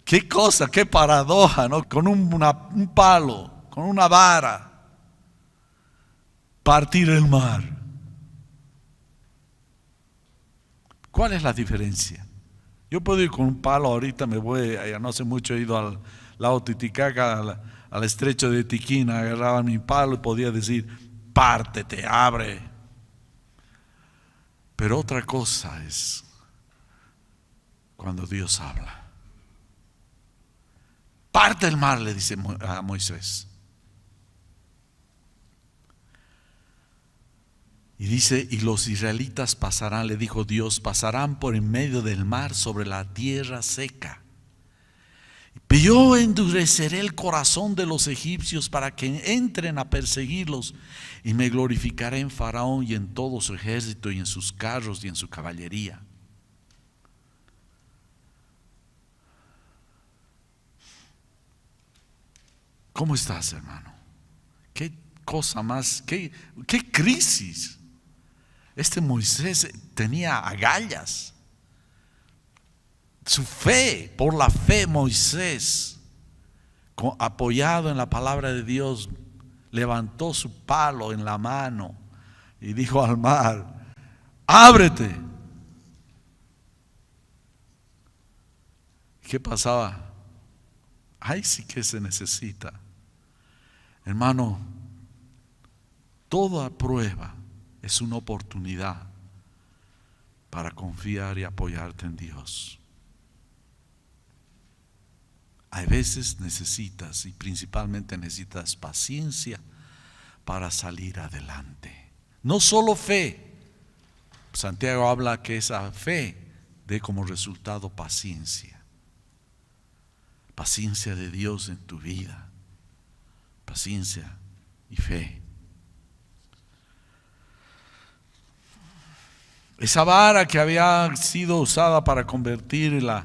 Qué cosa, qué paradoja, ¿no? Con un palo, con una vara, partir el mar. ¿Cuál es la diferencia? Yo puedo ir con un palo, ahorita me voy, ya no hace mucho he ido al lago Titicaca, al estrecho de Tiquina, agarraba mi palo y podía decir, pártete, abre. Pero otra cosa es cuando Dios habla. Parte el mar, le dice a Moisés. Y dice, y los israelitas pasarán, le dijo Dios, pasarán por en medio del mar sobre la tierra seca. Yo endureceré el corazón de los egipcios para que entren a perseguirlos, y me glorificaré en Faraón y en todo su ejército y en sus carros y en su caballería. ¿Cómo estás, hermano? ¿Qué cosa más? ¿Qué crisis? Este Moisés tenía agallas. Su fe, por la fe Moisés, apoyado en la palabra de Dios, levantó su palo en la mano y dijo al mar: ábrete. ¿Qué pasaba? Ay, sí que se necesita. Hermano, toda prueba es una oportunidad para confiar y apoyarte en Dios. Hay veces necesitas, y principalmente necesitas, paciencia para salir adelante. No solo fe. Santiago habla que esa fe dé como resultado paciencia. Paciencia de Dios en tu vida. Paciencia y fe. Esa vara que había sido usada para convertirla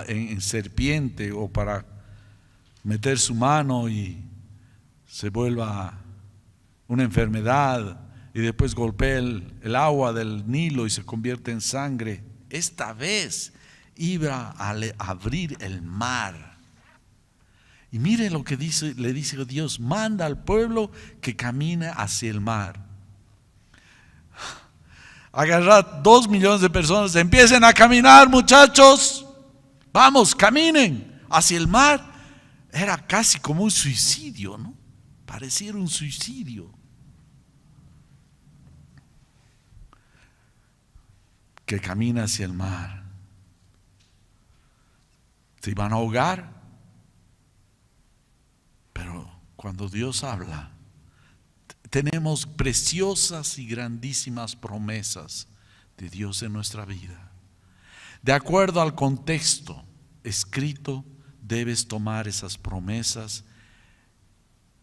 en serpiente, o para meter su mano y se vuelva una enfermedad, y después golpea el agua del Nilo y se convierte en sangre, esta vez iba a abrir el mar. Y mire lo que le dice Dios: manda al pueblo que camine hacia el mar. Agarrad 2 millones de personas, empiecen a caminar, muchachos, vamos, caminen hacia el mar. Era casi como un suicidio, ¿no? Pareciera un suicidio. Que camina hacia el mar. Se iban a ahogar. Pero cuando Dios habla, tenemos preciosas y grandísimas promesas de Dios en nuestra vida. De acuerdo al contexto escrito, debes tomar esas promesas,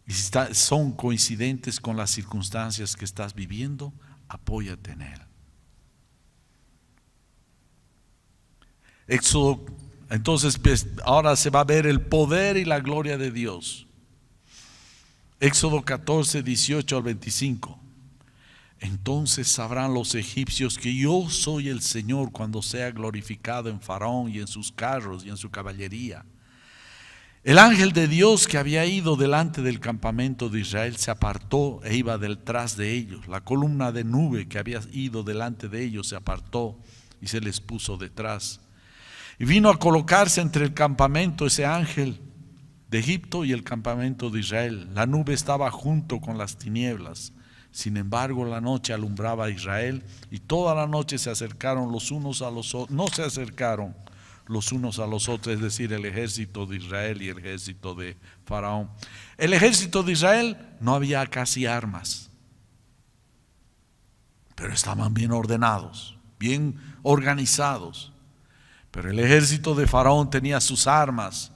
y si son coincidentes con las circunstancias que estás viviendo, apóyate en él. Éxodo, entonces, pues, ahora se va a ver el poder y la gloria de Dios. Éxodo 14, 18 al 25. Entonces sabrán los egipcios que yo soy el Señor cuando sea glorificado en Faraón y en sus carros y en su caballería. El ángel de Dios que había ido delante del campamento de Israel se apartó e iba detrás de ellos. La columna de nube que había ido delante de ellos se apartó y se les puso detrás. Y vino a colocarse entre el campamento, ese ángel de Egipto, y el campamento de Israel. La nube estaba junto con las tinieblas. Sin embargo, la noche alumbraba a Israel, y toda la noche se acercaron los unos a los otros. No se acercaron los unos a los otros, es decir, el ejército de Israel y el ejército de Faraón. El ejército de Israel no había casi armas, pero estaban bien ordenados, bien organizados. Pero el ejército de Faraón tenía sus armas.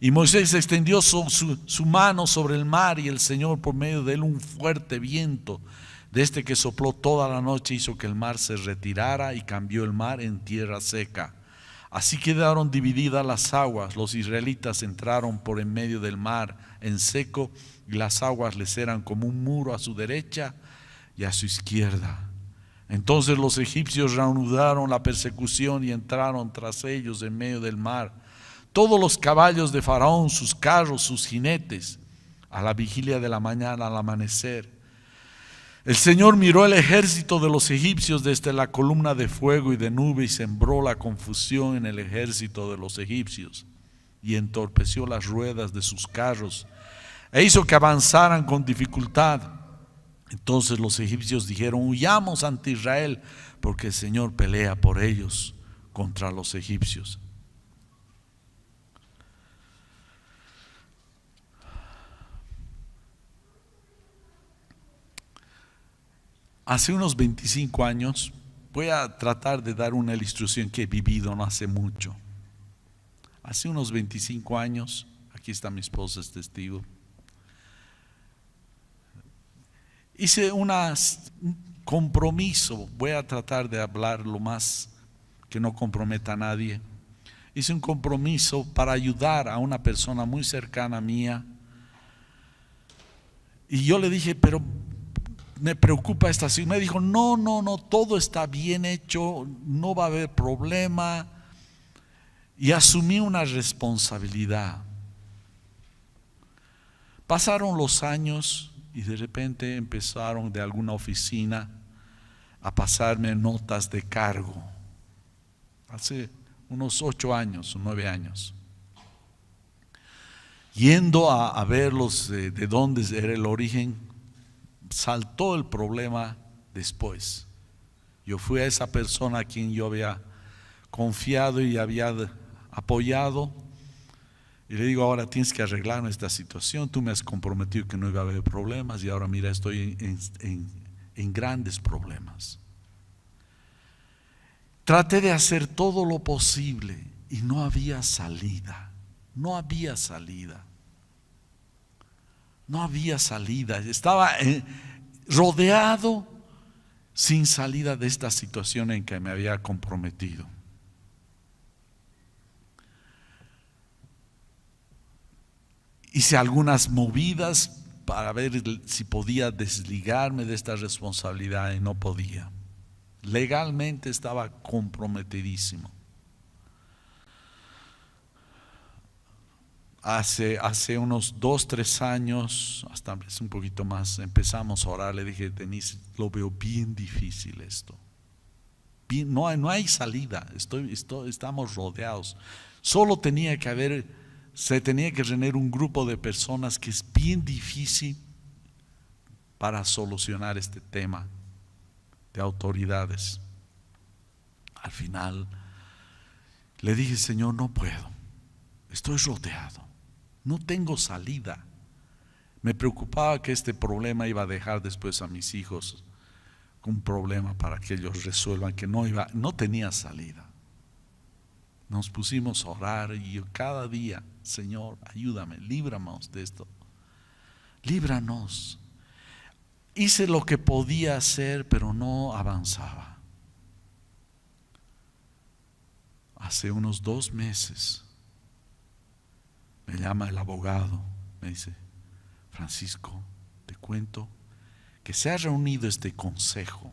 Y Moisés extendió su mano sobre el mar, y el Señor, por medio de él, un fuerte viento, desde que sopló toda la noche, hizo que el mar se retirara y cambió el mar en tierra seca. Así quedaron divididas las aguas. Los israelitas entraron por en medio del mar en seco, y las aguas les eran como un muro a su derecha y a su izquierda. Entonces los egipcios reanudaron la persecución y entraron tras ellos en medio del mar. Todos los caballos de Faraón, sus carros, sus jinetes, a la vigilia de la mañana al amanecer. El Señor miró el ejército de los egipcios desde la columna de fuego y de nube, y sembró la confusión en el ejército de los egipcios, y entorpeció las ruedas de sus carros, e hizo que avanzaran con dificultad. Entonces los egipcios dijeron: huyamos ante Israel, porque el Señor pelea por ellos contra los egipcios. Hace unos 25 años, voy a tratar de dar una ilustración que he vivido no hace mucho. hace unos 25 años. Aquí está mi esposa, es testigo. Hice un compromiso, voy a tratar de hablar lo más que no comprometa a nadie. Hice un compromiso para ayudar a una persona muy cercana a mía. Y yo le dije, pero me preocupa esta situación. Me dijo, no, todo está bien hecho, no va a haber problema. Y asumí una responsabilidad. Pasaron los años y de repente empezaron de alguna oficina a pasarme notas de cargo. Hace unos 8 años o 9 años. Yendo a verlos de dónde era el origen, saltó el problema después. Yo fui a esa persona a quien yo había confiado y había apoyado, y le digo, ahora tienes que arreglarme esta situación, tú me has comprometido que no iba a haber problemas y ahora mira, estoy en grandes problemas. Traté de hacer todo lo posible y no había salida. No había salida. Estaba rodeado sin salida de esta situación en que me había comprometido. Hice algunas movidas para ver si podía desligarme de esta responsabilidad y no podía. Legalmente estaba comprometidísimo. Hace unos 2-3 años, hasta un poquito más, empezamos a orar. Le dije, Denise, lo veo bien difícil esto. No hay salida, estamos rodeados. Solo se tenía que reunir un grupo de personas que es bien difícil para solucionar este tema de autoridades. Al final le dije, Señor, no puedo, estoy rodeado. No tengo salida. Me preocupaba que este problema iba a dejar después a mis hijos un problema para que ellos resuelvan, que no tenía salida. Nos pusimos a orar y yo cada día, Señor, ayúdame, líbranos de esto. Líbranos. Hice lo que podía hacer, pero no avanzaba. Hace unos 2 meses me llama el abogado, me dice, Francisco, te cuento que se ha reunido este consejo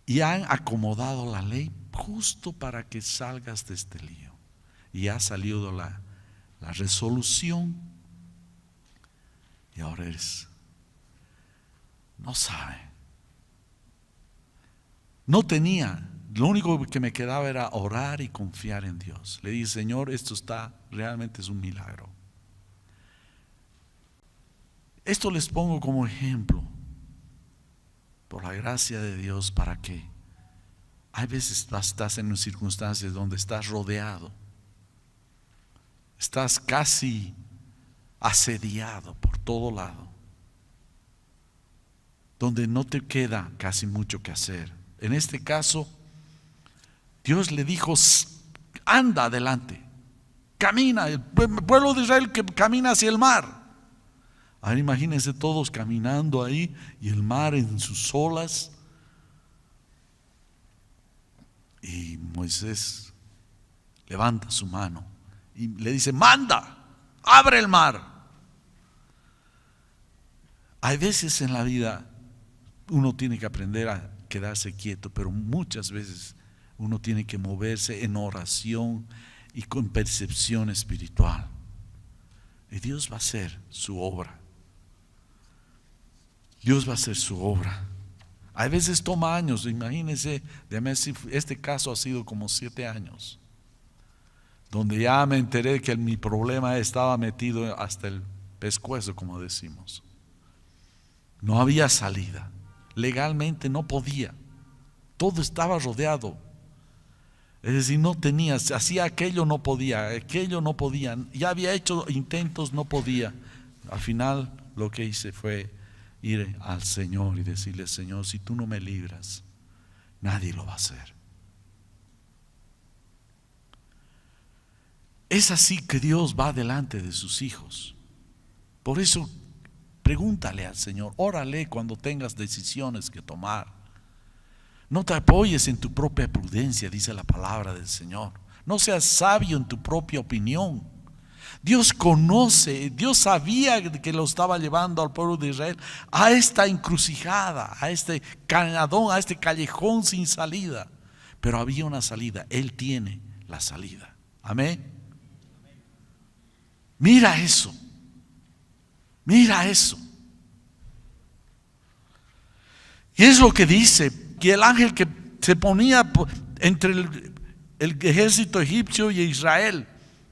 y han acomodado la ley justo para que salgas de este lío. Y ha salido la resolución y ahora no sabe. No tenía. Lo único que me quedaba era orar y confiar en Dios. Le dije, Señor, esto realmente es un milagro. Esto les pongo como ejemplo, por la gracia de Dios, para que hay veces estás en circunstancias donde estás rodeado, estás casi asediado por todo lado, donde no te queda casi mucho que hacer. En este caso, Dios le dijo, anda adelante, camina, el pueblo de Israel que camina hacia el mar. Ahora imagínense todos caminando ahí y el mar en sus olas. Y Moisés levanta su mano y le dice, manda, abre el mar. Hay veces en la vida uno tiene que aprender a quedarse quieto, pero muchas veces uno tiene que moverse en oración y con percepción espiritual. Y Dios va a hacer su obra. Dios va a hacer su obra. A veces toma años, imagínense, este caso ha sido como 7 años, donde ya me enteré que mi problema estaba metido hasta el pescuezo, como decimos. No había salida, legalmente no podía, todo estaba rodeado. Es decir, no tenía, hacía aquello no podía, ya había hecho intentos, no podía. Al final lo que hice fue ir al Señor y decirle, Señor, si tú no me libras, nadie lo va a hacer. Es así que Dios va delante de sus hijos. Por eso, pregúntale al Señor, órale cuando tengas decisiones que tomar. No te apoyes en tu propia prudencia, dice la palabra del Señor. No seas sabio en tu propia opinión. Dios conoce, Dios sabía que lo estaba llevando al pueblo de Israel a esta encrucijada, a este cañadón, a este callejón sin salida. Pero había una salida, Él tiene la salida. Amén. Mira eso. Mira eso. Y es lo que dice, que el ángel que se ponía entre el ejército egipcio y Israel,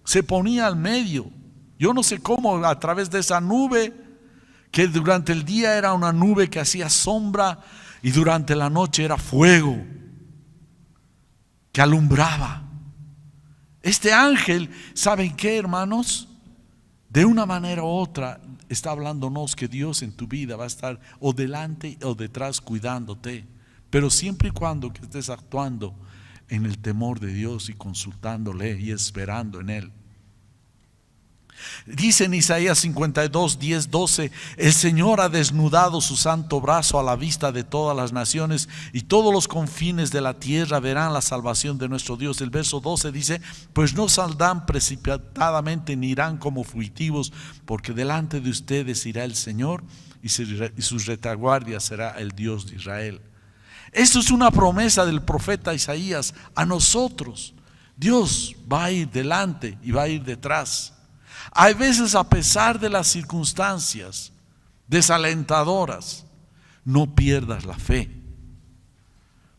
se ponía al medio. Yo no sé cómo, a través de esa nube, que durante el día era una nube que hacía sombra y durante la noche era fuego que alumbraba. Este ángel, ¿saben qué, hermanos? De una manera u otra está hablándonos que Dios en tu vida va a estar o delante o detrás cuidándote, pero siempre y cuando que estés actuando en el temor de Dios y consultándole y esperando en Él. Dice en Isaías 52, 10, 12: el Señor ha desnudado su santo brazo a la vista de todas las naciones, y todos los confines de la tierra verán la salvación de nuestro Dios. El verso 12 dice: pues no saldrán precipitadamente ni irán como fugitivos, porque delante de ustedes irá el Señor, y su retaguardia será el Dios de Israel. Esto es una promesa del profeta Isaías a nosotros. Dios va a ir delante y va a ir detrás. Hay veces, a pesar de las circunstancias desalentadoras, no pierdas la fe,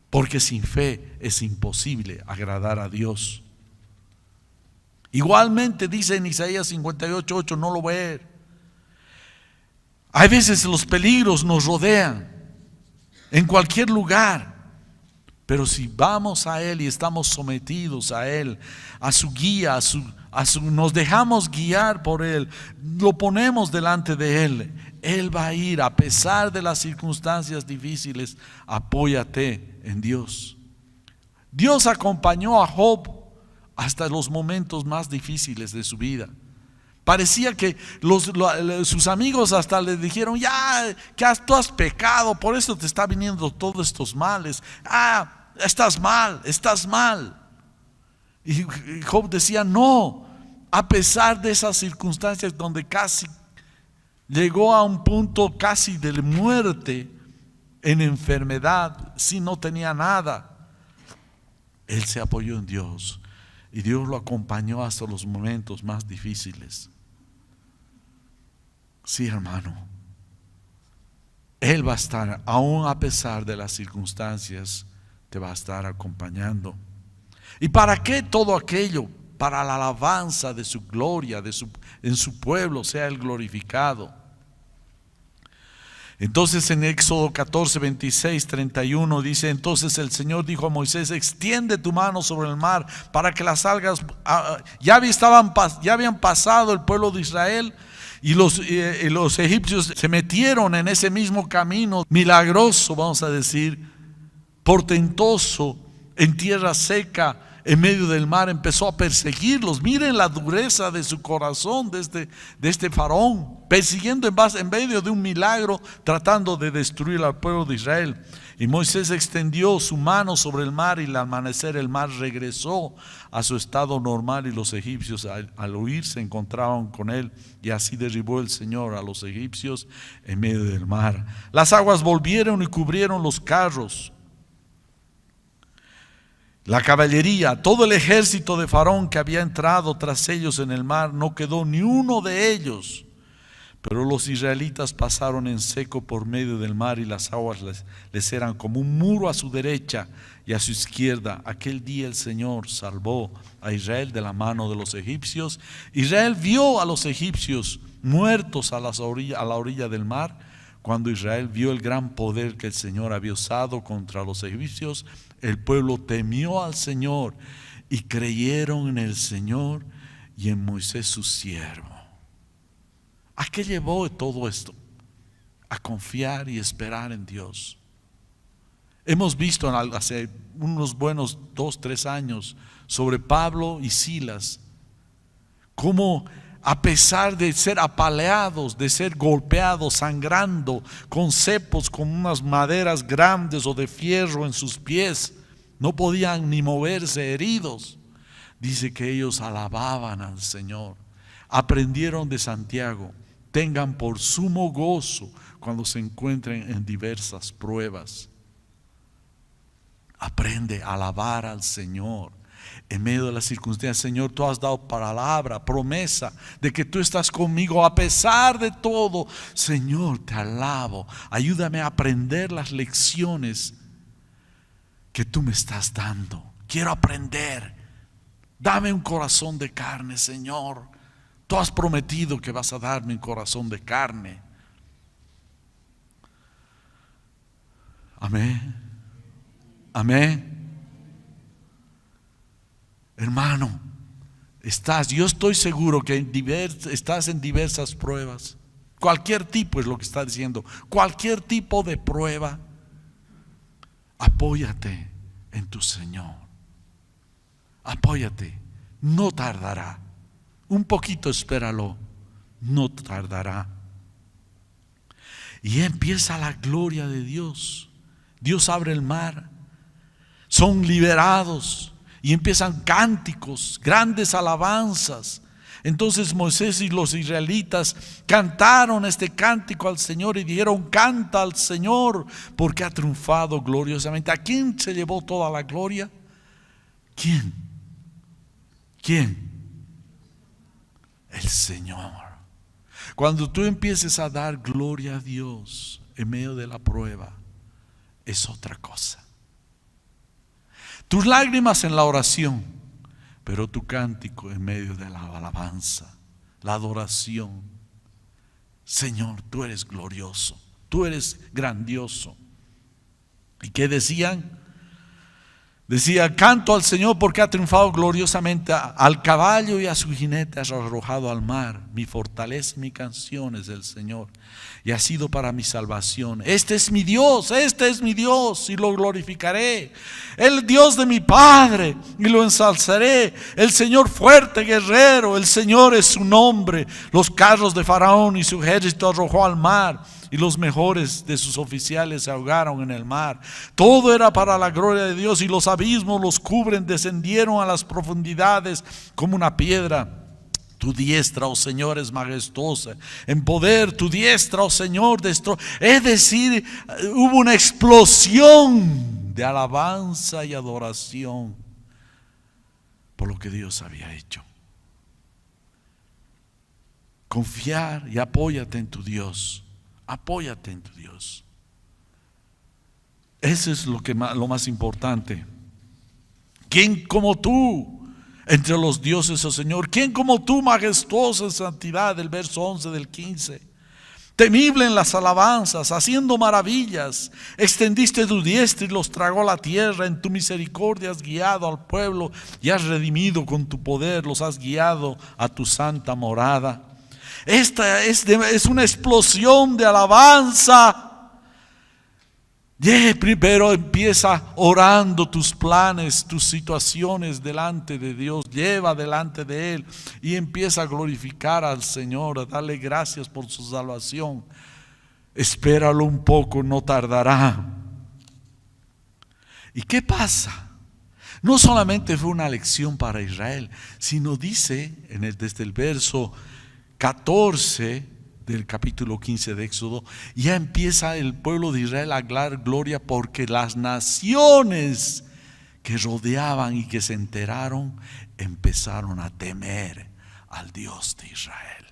porque sin fe es imposible agradar a Dios. Igualmente dice en Isaías 58, 8, no lo ver. Hay veces los peligros nos rodean en cualquier lugar, pero si vamos a Él y estamos sometidos a Él, a su guía, nos dejamos guiar por Él, lo ponemos delante de Él, Él va a ir a pesar de las circunstancias difíciles. Apóyate en Dios. Dios acompañó a Job hasta los momentos más difíciles de su vida. Parecía que sus amigos hasta le dijeron: ya, que tú has pecado, por eso te está viniendo todos estos males. Estás mal, estás mal. Y Job decía: no, a pesar de esas circunstancias donde casi llegó a un punto casi de muerte, en enfermedad, si no tenía nada, él se apoyó en Dios y Dios lo acompañó hasta los momentos más difíciles. Sí, hermano, Él va a estar, aún a pesar de las circunstancias, te va a estar acompañando. ¿Y para qué todo aquello? Para la alabanza de su gloria, en su pueblo sea Él glorificado. Entonces en Éxodo 14, 26, 31 dice: entonces el Señor dijo a Moisés: extiende tu mano sobre el mar para que las algas, ya habían pasado el pueblo de Israel, y los egipcios se metieron en ese mismo camino milagroso, vamos a decir, portentoso, en tierra seca, en medio del mar. Empezó a perseguirlos. Miren la dureza de su corazón, de este faraón, persiguiendo en medio de un milagro, tratando de destruir al pueblo de Israel. Y Moisés extendió su mano sobre el mar, y al amanecer el mar regresó a su estado normal, y los egipcios al huir se encontraban con él, y así derribó el Señor a los egipcios en medio del mar. Las aguas volvieron y cubrieron los carros, la caballería, todo el ejército de Faraón que había entrado tras ellos en el mar. No quedó ni uno de ellos. Pero los israelitas pasaron en seco por medio del mar, y las aguas les eran como un muro a su derecha y a su izquierda. Aquel día el Señor salvó a Israel de la mano de los egipcios. Israel vio a los egipcios muertos a la orilla del mar. Cuando Israel vio el gran poder que el Señor había usado contra los egipcios, el pueblo temió al Señor y creyeron en el Señor y en Moisés su siervo. ¿A qué llevó todo esto? A confiar y esperar en Dios. Hemos visto hace unos buenos 2-3 años sobre Pablo y Silas, Cómo a pesar de ser apaleados, de ser golpeados, sangrando, con cepos, con unas maderas grandes o de fierro en sus pies, no podían ni moverse, heridos. Dice que ellos alababan al Señor. Aprendieron de Santiago: tengan por sumo gozo cuando se encuentren en diversas pruebas. Aprende a alabar al Señor en medio de las circunstancias. Señor, tú has dado palabra, promesa de que tú estás conmigo a pesar de todo. Señor, te alabo. Ayúdame a aprender las lecciones que tú me estás dando. Quiero aprender. Dame un corazón de carne, Señor. Tú has prometido que vas a darme un corazón de carne. Amén. Amén. Hermano, yo estoy seguro que estás en diversas pruebas. Cualquier tipo es lo que está diciendo. Cualquier tipo de prueba. Apóyate en tu Señor. Apóyate. No tardará. Un poquito espéralo. No tardará. Y empieza la gloria de Dios. Dios abre el mar. Son liberados. Y empiezan cánticos, grandes alabanzas. Entonces Moisés y los israelitas cantaron este cántico al Señor y dijeron: canta al Señor porque ha triunfado gloriosamente. ¿A quién se llevó toda la gloria? ¿Quién? ¿Quién? El Señor. Cuando tú empieces a dar gloria a Dios en medio de la prueba, es otra cosa. Tus lágrimas en la oración, pero tu cántico en medio de la alabanza, la adoración. Señor, tú eres glorioso, tú eres grandioso. ¿Y qué decían? Decía: canto al Señor porque ha triunfado gloriosamente. Al caballo y a su jinete has arrojado al mar. Mi fortaleza y mi canción es del Señor, y ha sido para mi salvación. Este es mi Dios y lo glorificaré. El Dios de mi Padre y lo ensalzaré. El Señor fuerte, guerrero, el Señor es su nombre. Los carros de Faraón y su ejército arrojó al mar, y los mejores de sus oficiales se ahogaron en el mar. Todo era para la gloria de Dios, y los abismos los cubren, descendieron a las profundidades como una piedra. Tu diestra, oh Señor, es majestuosa. En poder, tu diestra, oh Señor, es decir, hubo una explosión de alabanza y adoración por lo que Dios había hecho. Confiar y apóyate en tu Dios. Apóyate en tu Dios. Eso es lo más importante. ¿Quién como tú entre los dioses, oh Señor? ¿Quién como tú, majestuosa en santidad? El verso 11 del 15. Temible en las alabanzas, haciendo maravillas. Extendiste tu diestra y los tragó la tierra. En tu misericordia has guiado al pueblo y has redimido con tu poder. Los has guiado a tu santa morada. Esta es una explosión de alabanza. Primero empieza orando tus planes, tus situaciones delante de Dios. Lleva delante de Él y empieza a glorificar al Señor, a darle gracias por su salvación. Espéralo un poco, no tardará. ¿Y qué pasa? No solamente fue una lección para Israel, sino dice desde el verso 14 del capítulo 15 de Éxodo, ya empieza el pueblo de Israel a dar gloria porque las naciones que rodeaban y que se enteraron empezaron a temer al Dios de Israel.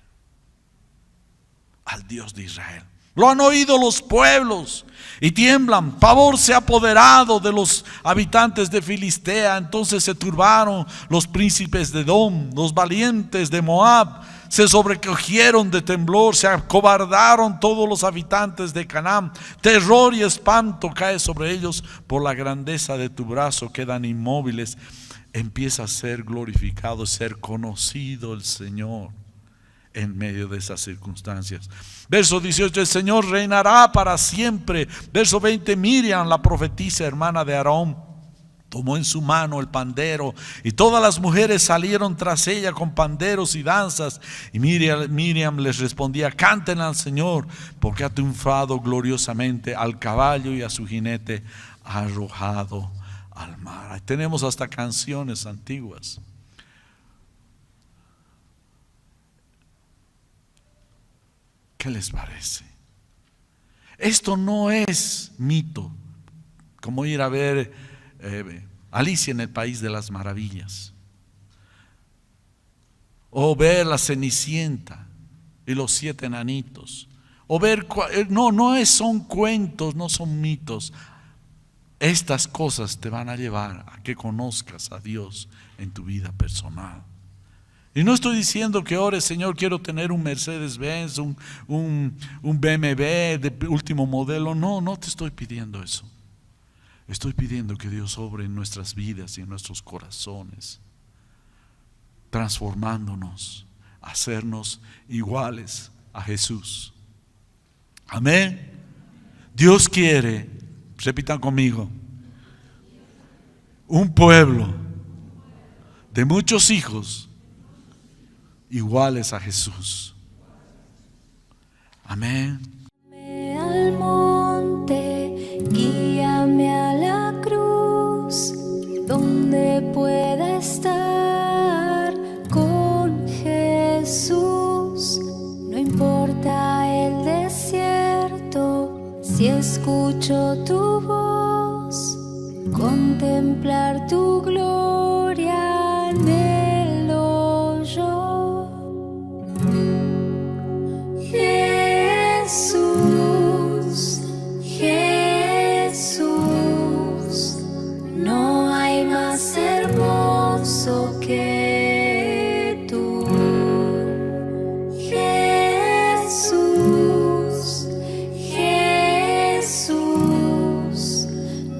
Al Dios de Israel. Lo han oído los pueblos y tiemblan. Pavor se ha apoderado de los habitantes de Filistea. Entonces se turbaron los príncipes de Edom, los valientes de Moab. Se sobrecogieron de temblor, se acobardaron todos los habitantes de Canaán. Terror y espanto cae sobre ellos por la grandeza de tu brazo. Quedan inmóviles. Empieza a ser glorificado, ser conocido el Señor en medio de esas circunstancias. Verso 18, el Señor reinará para siempre. Verso 20, Miriam, la profetisa, hermana de Aarón, Tomó en su mano el pandero y todas las mujeres salieron tras ella con panderos y danzas. Y Miriam les respondía: canten al Señor, porque ha triunfado gloriosamente, al caballo y a su jinete ha arrojado al mar. Ahí tenemos hasta canciones antiguas. ¿Qué les parece? Esto no es mito, como ir a ver Alicia en el País de las Maravillas, o ver la Cenicienta y los 7 enanitos, o ver, son cuentos, no son mitos. Estas cosas te van a llevar a que conozcas a Dios en tu vida personal. Y no estoy diciendo que ores: Señor, quiero tener un Mercedes-Benz, un BMW de último modelo. No te estoy pidiendo eso. Estoy pidiendo que Dios obre en nuestras vidas y en nuestros corazones, transformándonos, hacernos iguales a Jesús. Amén. Dios quiere, repitan conmigo, un pueblo de muchos hijos iguales a Jesús. Amén. Al monte, guíame a la cruz, donde pueda estar con Jesús. No importa el desierto, si escucho tu voz, contemplar tu gloria anhelo yo. Jesús, Jesús, no hay más hermoso que tú. Jesús, Jesús,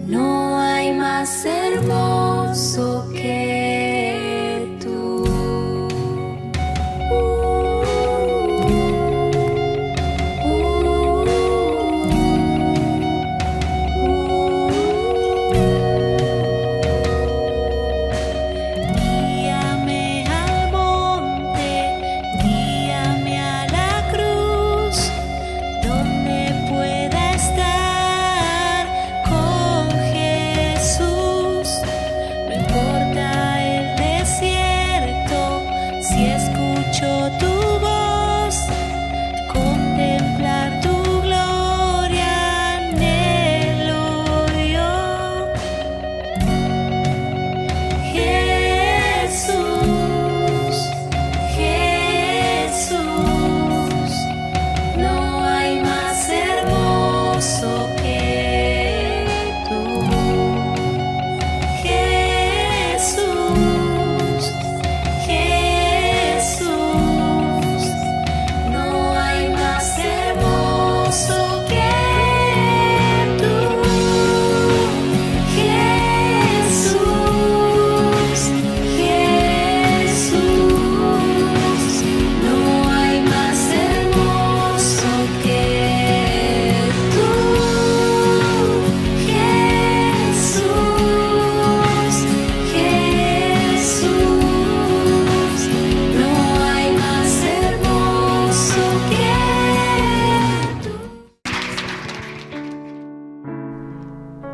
no hay más hermoso que tú. Guíame al monte, guíame a la cruz, donde pueda estar con Jesús. No importa el desierto, si escucho tu voz, contemplar tu gloria anhelo yo. Jesús, Jesús, no hay más hermoso que tú. Jesús, Jesús, no hay más hermoso que tú. Jesús, Jesús, no hay más hermoso que tú. Jesús, Jesús, no hay más hermoso que tú.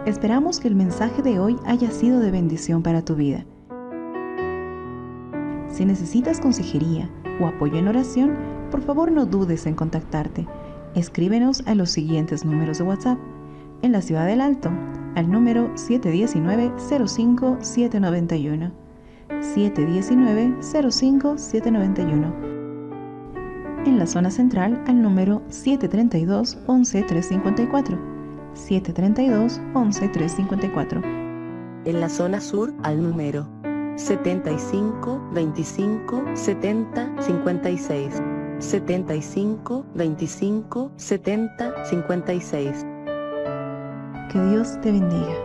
Esperamos que el mensaje de hoy haya sido de bendición para tu vida. Si necesitas consejería o apoyo en oración, por favor no dudes en contactarte. Escríbenos a los siguientes números de WhatsApp. En la Ciudad del Alto, al número 719-05-791. 719-05-791. En la zona central, al número 732-11-354. 732-11-354. En la zona sur, al número 75 25 70 56. 75 25 70 56. Que Dios te bendiga.